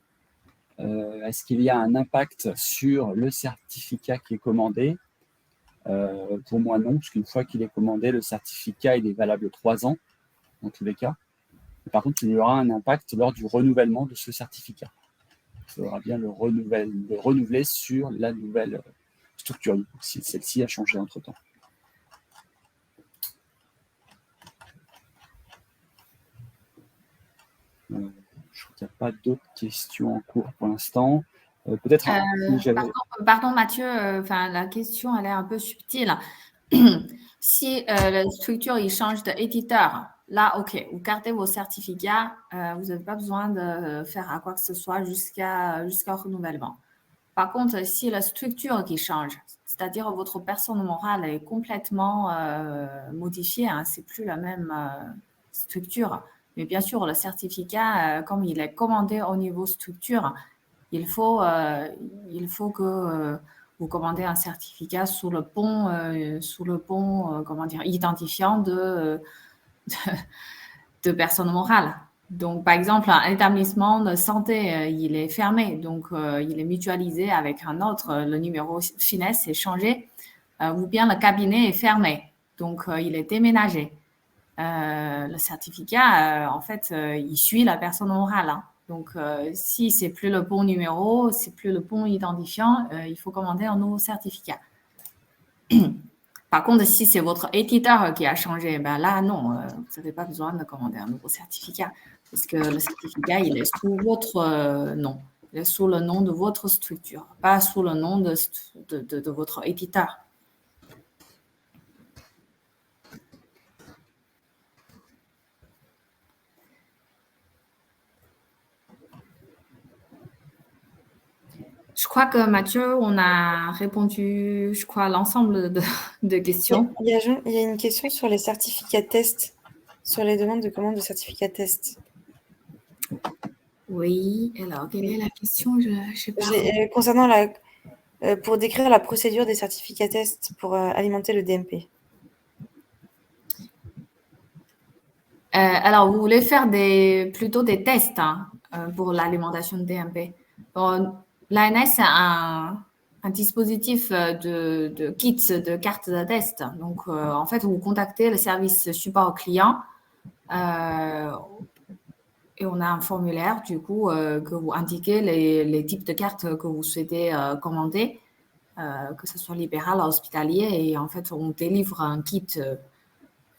Est-ce qu'il y a un impact sur le certificat qui est commandé? Pour moi, non, parce qu'une fois qu'il est commandé, le certificat il est valable 3 ans, dans tous les cas. Par contre, il y aura un impact lors du renouvellement de ce certificat. Il faudra bien le renouveler sur la nouvelle structure, si celle-ci a changé entre-temps. Je crois qu'il n'y a pas d'autres questions en cours pour l'instant. Peut-être. Pardon, Mathieu, la question elle est un peu subtile. Si la structure il change d'éditeur, là, ok, vous gardez vos certificats, vous n'avez pas besoin de faire à quoi que ce soit jusqu'au renouvellement. Par contre, si la structure qui change, c'est-à-dire votre personne morale est complètement modifiée, hein, c'est plus la même structure. Mais bien sûr, le certificat, comme il est commandé au niveau structure, il faut que vous commandez un certificat sous le pont identifiant de personnes morales. Donc, par exemple, un établissement de santé, il est fermé, donc il est mutualisé avec un autre, le numéro finesse est changé, ou bien le cabinet est fermé, donc il est déménagé. Le certificat, en fait, il suit la personne morale, hein. Donc, si c'est plus le bon numéro, c'est plus le bon identifiant, il faut commander un nouveau certificat. Par contre, si c'est votre éditeur qui a changé, ben là, non, vous n'avez pas besoin de commander un nouveau certificat parce que le certificat, il est sous votre nom. Il est sous le nom de votre structure, pas sous le nom de votre éditeur. Je crois que Mathieu, on a répondu, je crois, à l'ensemble de questions. Il y a une question sur les certificats test, sur les demandes de commande de certificats test. Oui, alors, quelle est la question? Je sais pas. Concernant pour décrire la procédure des certificats test pour alimenter le DMP. Alors, vous voulez faire plutôt des tests pour l'alimentation de DMP. Bon, l'ANS c'est un dispositif de kits de cartes de test. Donc, en fait, vous contactez le service support client et on a un formulaire, du coup, que vous indiquez les types de cartes que vous souhaitez commander, que ce soit libéral ou hospitalier. Et en fait, on délivre un kit. Et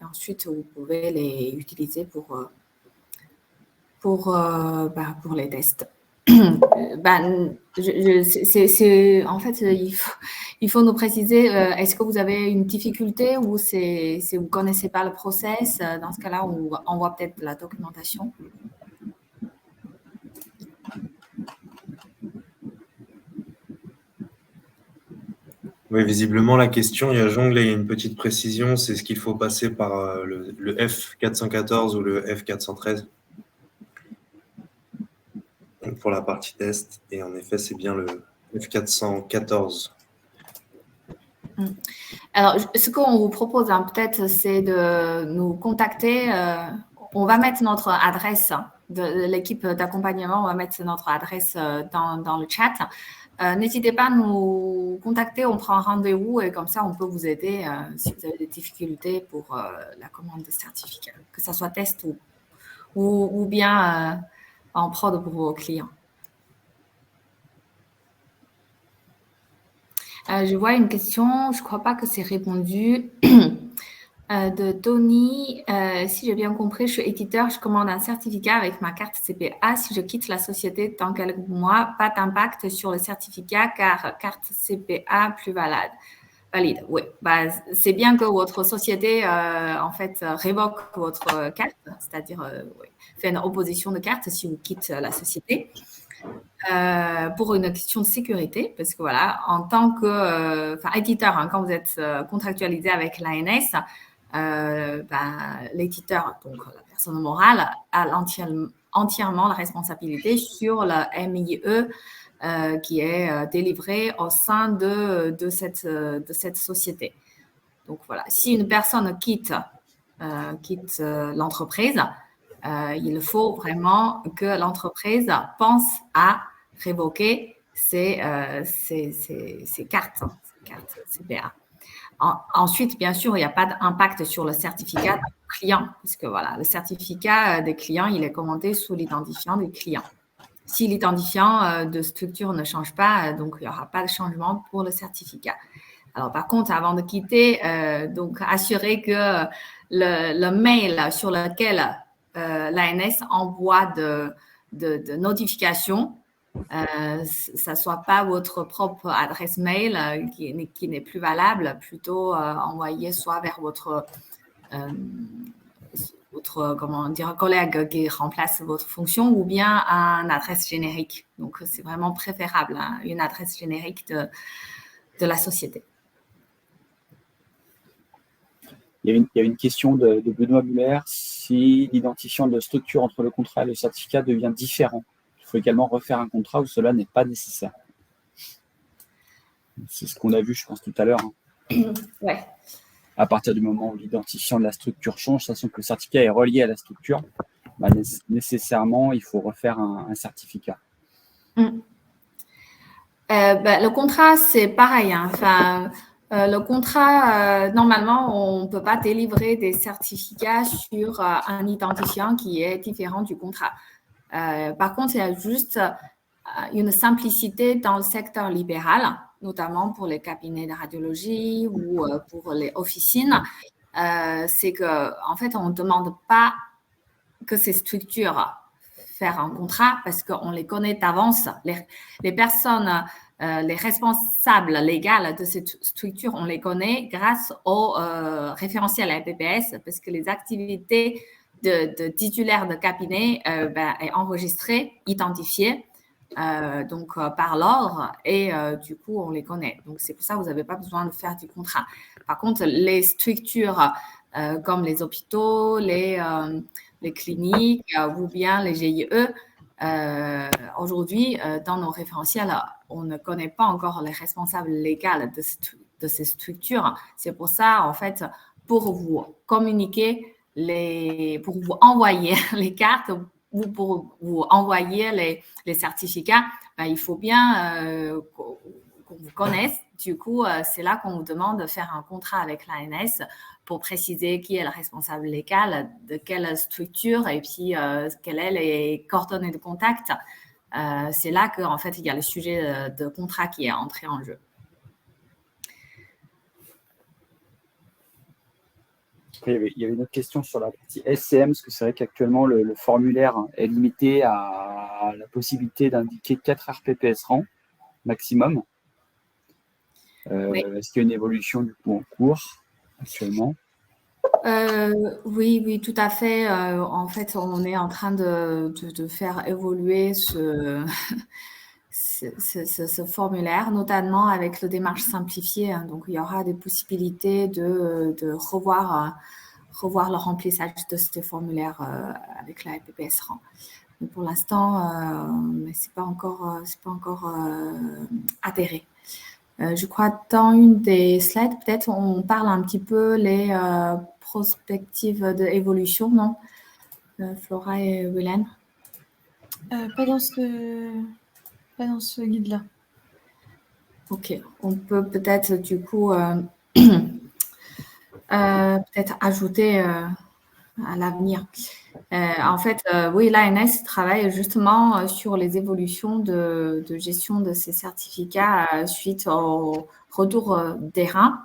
ensuite, vous pouvez les utiliser pour les tests. En fait, il faut nous préciser, est-ce que vous avez une difficulté ou vous ne connaissez pas le process? Dans ce cas-là, on envoie peut-être la documentation. Oui, visiblement, la question, il y a Jongle et il y a une petite précision, c'est ce qu'il faut passer par le F414 ou le F413 pour la partie test. Et en effet, c'est bien le F414. Alors, ce qu'on vous propose peut-être, c'est de nous contacter. On va mettre notre adresse de l'équipe d'accompagnement, on va mettre notre adresse dans le chat. N'hésitez pas à nous contacter, on prend un rendez-vous et comme ça, on peut vous aider si vous avez des difficultés pour la commande de certificats, que ce soit test ou bien en prod pour vos clients. Je vois une question, je ne crois pas que c'est répondu, de Tony. Si j'ai bien compris, je suis éditeur, je commande un certificat avec ma carte CPA. Si je quitte la société dans quelques mois, pas d'impact sur le certificat car carte CPA plus valide. Oui, c'est bien que votre société, en fait, révoque votre carte, c'est-à-dire fait une opposition de carte si vous quittez la société. Pour une question de sécurité, parce que voilà, en tant que éditeur, quand vous êtes contractualisé avec l'ANS, l'éditeur, donc la personne morale, a entièrement la responsabilité sur le MIE qui est délivré au sein de cette société. Donc voilà, si une personne quitte l'entreprise, il faut vraiment que l'entreprise pense à révoquer ces cartes, CPA. Ensuite, bien sûr, il n'y a pas d'impact sur le certificat client, parce que voilà, le certificat des clients, il est commenté sous l'identifiant des clients. Si l'identifiant de structure ne change pas, donc il n'y aura pas de changement pour le certificat. Alors, par contre, avant de quitter, donc assurer que le mail sur lequel l'ANS envoie de notifications, ça ne soit pas votre propre adresse mail qui n'est plus valable, plutôt envoyer soit vers votre comment dire, collègue qui remplace votre fonction ou bien une adresse générique. Donc, c'est vraiment préférable, hein, une adresse générique de la société. Il y a une question de Benoît Muller. Si l'identifiant de structure entre le contrat et le certificat devient différent, il faut également refaire un contrat ou cela n'est pas nécessaire. C'est ce qu'on a vu, je pense, tout à l'heure. Hein. Ouais. À partir du moment où l'identifiant de la structure change, sachant que le certificat est relié à la structure, nécessairement, il faut refaire un certificat. Le contrat, c'est pareil. Hein. Enfin, le contrat, normalement, on ne peut pas délivrer des certificats sur un identifiant qui est différent du contrat. Par contre, il y a juste une simplicité dans le secteur libéral, notamment pour les cabinets de radiologie ou pour les officines. C'est qu'en fait, on ne demande pas que ces structures fassent un contrat parce qu'on les connaît d'avance. Les personnes, les responsables légaux de cette structure, on les connaît grâce au référentiel APPS parce que les activités de titulaire de cabinet est enregistrée, identifiée par l'ordre et du coup, on les connaît. Donc, c'est pour ça que vous n'avez pas besoin de faire du contrat. Par contre, les structures comme les hôpitaux, les cliniques ou bien les GIE, aujourd'hui, dans nos référentiels, on ne connaît pas encore les responsables légaux de ces structures. C'est pour ça, en fait, pour vous communiquer, pour vous envoyer les cartes ou pour vous envoyer les certificats, il faut bien qu'on vous connaisse. Du coup, c'est là qu'on vous demande de faire un contrat avec l'ANS pour préciser qui est le responsable légal, de quelle structure et puis quelles sont les coordonnées de contact. C'est là qu'en fait, il y a le sujet de contrat qui est entré en jeu. Il y avait une autre question sur la partie SCM, parce que c'est vrai qu'actuellement, le formulaire est limité à la possibilité d'indiquer 4 RPPS rang maximum. Oui. Est-ce qu'il y a une évolution du coup en cours actuellement? Oui, tout à fait. En fait, on est en train de faire évoluer ce formulaire, notamment avec le démarche simplifiée. Donc, il y aura des possibilités de revoir le remplissage de ce formulaire avec la RPPS rang. Mais pour l'instant, c'est pas encore adhéré. Je crois dans une des slides, peut-être on parle un petit peu les prospectives d'évolution, non Flora et Willen? Pas dans ce guide-là. Ok, on peut peut-être du coup peut-être ajouter à l'avenir. En fait, oui, l'ANS travaille justement sur les évolutions de gestion de ces certificats suite au retour des reins.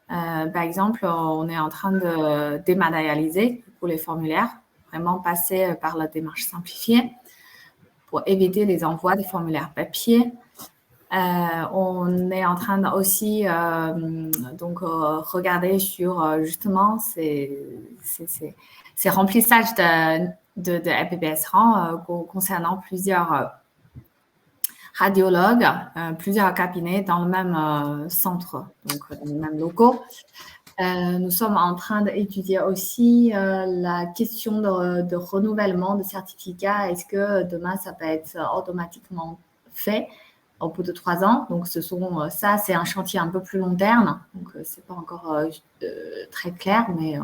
Par exemple, on est en train de dématérialiser pour les formulaires, vraiment passer par la démarche simplifiée pour éviter les envois des formulaires papier. On est en train aussi regarder sur justement ces remplissages de RPPS rang concernant plusieurs radiologues, plusieurs cabinets dans le même centre, donc dans les mêmes locaux. Nous sommes en train d'étudier aussi la question de renouvellement de certificats. Est-ce que demain, ça peut être automatiquement fait au bout de 3 ans? Donc, ça, c'est un chantier un peu plus long terme. Donc, ce n'est pas encore très clair, mais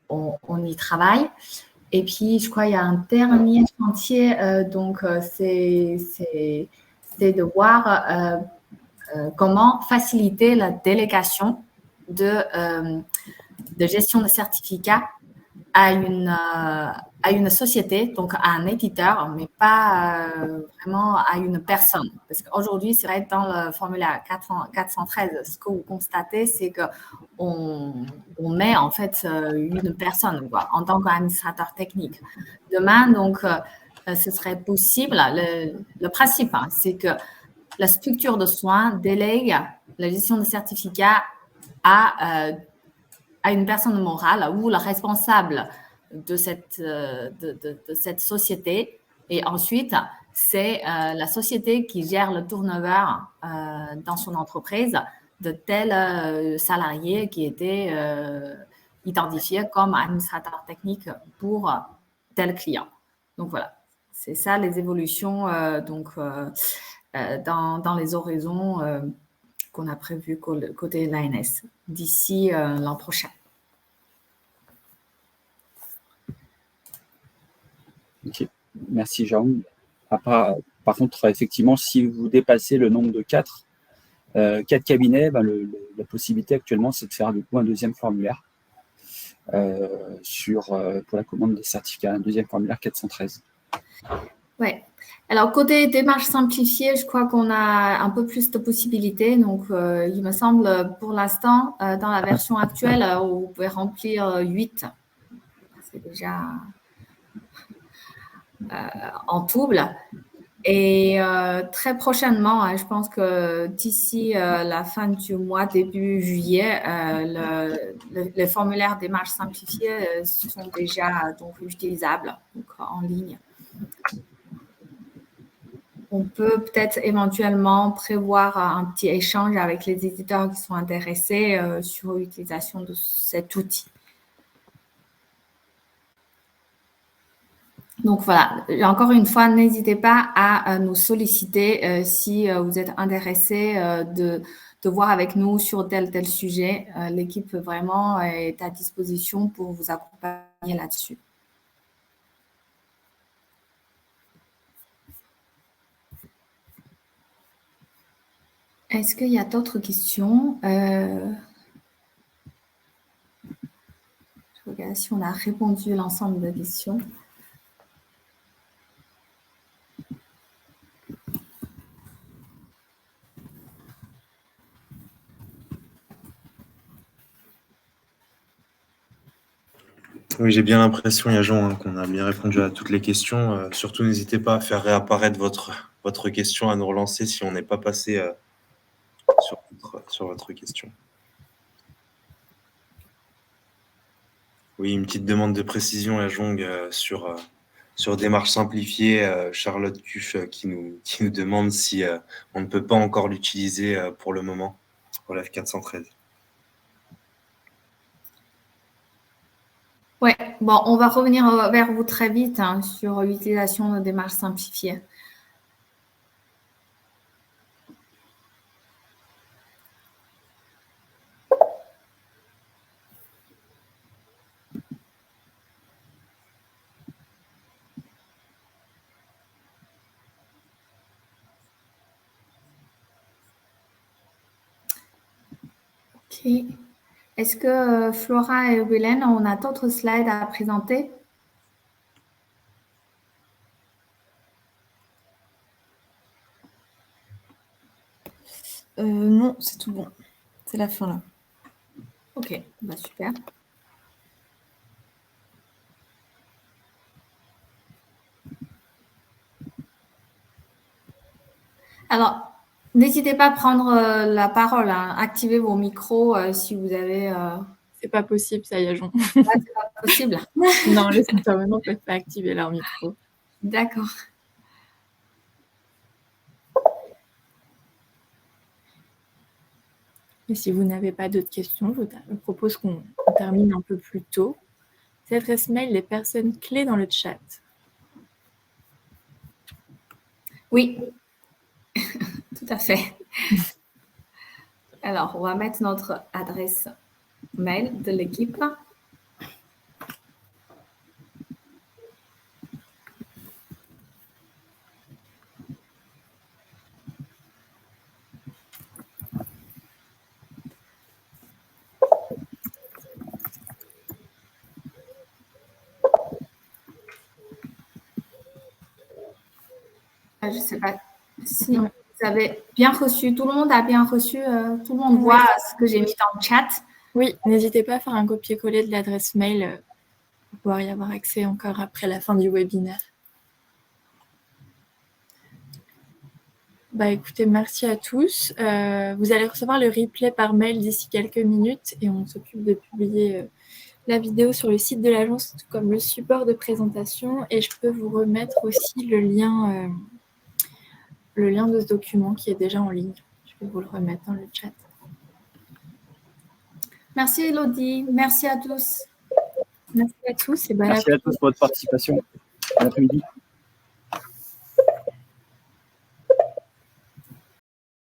on y travaille. Et puis, je crois qu'il y a un dernier chantier, c'est de voir comment faciliter la délégation de gestion de certificats à une société, donc à un éditeur, mais pas vraiment à une personne. Parce qu'aujourd'hui, c'est vrai, dans le formulaire 413, ce que vous constatez, c'est qu'on met en fait une personne en tant qu'administrateur technique. Demain, donc, ce serait possible. Le principe, c'est que la structure de soins délègue la gestion de certificats à une personne morale ou le responsable de cette société. Et ensuite, c'est la société qui gère le turnover dans son entreprise de tel salarié qui était identifié comme administrateur technique pour tel client. Donc voilà, c'est ça les évolutions dans les horizons qu'on a prévu côté l'ANS d'ici l'an prochain. Ok, merci Jérôme. Par contre, effectivement, si vous dépassez le nombre de 4 cabinets, la possibilité actuellement, c'est de faire du coup un deuxième formulaire pour la commande des certificats, un deuxième formulaire 413. Oui. Alors, côté démarche simplifiée, je crois qu'on a un peu plus de possibilités. Donc, il me semble, pour l'instant, dans la version actuelle, vous pouvez remplir 8. C'est déjà en double. Et très prochainement, je pense que d'ici la fin du mois, début juillet, les formulaires démarche simplifiée sont déjà donc, utilisables donc, en ligne. On peut peut-être éventuellement prévoir un petit échange avec les éditeurs qui sont intéressés sur l'utilisation de cet outil. Donc voilà, encore une fois, n'hésitez pas à nous solliciter si vous êtes intéressé de voir avec nous sur tel sujet. L'équipe vraiment est à disposition pour vous accompagner là-dessus. Est-ce qu'il y a d'autres questions? Je regarde si on a répondu à l'ensemble des questions. Oui, j'ai bien l'impression, Yajon, qu'on a bien répondu à toutes les questions. Surtout, n'hésitez pas à faire réapparaître votre question, à nous relancer si on n'est pas passé sur votre question. Oui, une petite demande de précision, Yajon, sur démarche simplifiée. Charlotte Cuff qui nous demande si on ne peut pas encore l'utiliser pour le moment pour la F413. Oui, bon, on va revenir vers vous très vite sur l'utilisation de démarches simplifiées. Ok. Est-ce que Flora et Hélène, on a d'autres slides à présenter? Non, c'est tout bon. C'est la fin là. Ok, bah super. Alors, n'hésitez pas à prendre la parole, activez vos micros si vous avez... C'est pas possible, ça, Yajon. C'est pas possible. Non, les intervenants ne peuvent pas activer leur micro. D'accord. Et si vous n'avez pas d'autres questions, je propose qu'on termine un peu plus tôt. Cette adresse mail, les personnes clés dans le chat. Oui, tout à fait. Alors, on va mettre notre adresse mail de l'équipe. Je ne sais pas si Ouais. vous avez bien reçu, tout le monde a bien reçu, tout le monde voit ce que j'ai mis dans le chat. Oui, n'hésitez pas à faire un copier-coller de l'adresse mail pour pouvoir y avoir accès encore après la fin du webinaire. Bah, écoutez, merci à tous. Vous allez recevoir le replay par mail d'ici quelques minutes et on s'occupe de publier la vidéo sur le site de l'agence comme le support de présentation, et je peux vous remettre aussi le lien de ce document qui est déjà en ligne. Je vais vous le remettre dans le chat. Merci Elodie, merci à tous. Merci à tous et bon Merci à tous pour votre participation. Bon après-midi.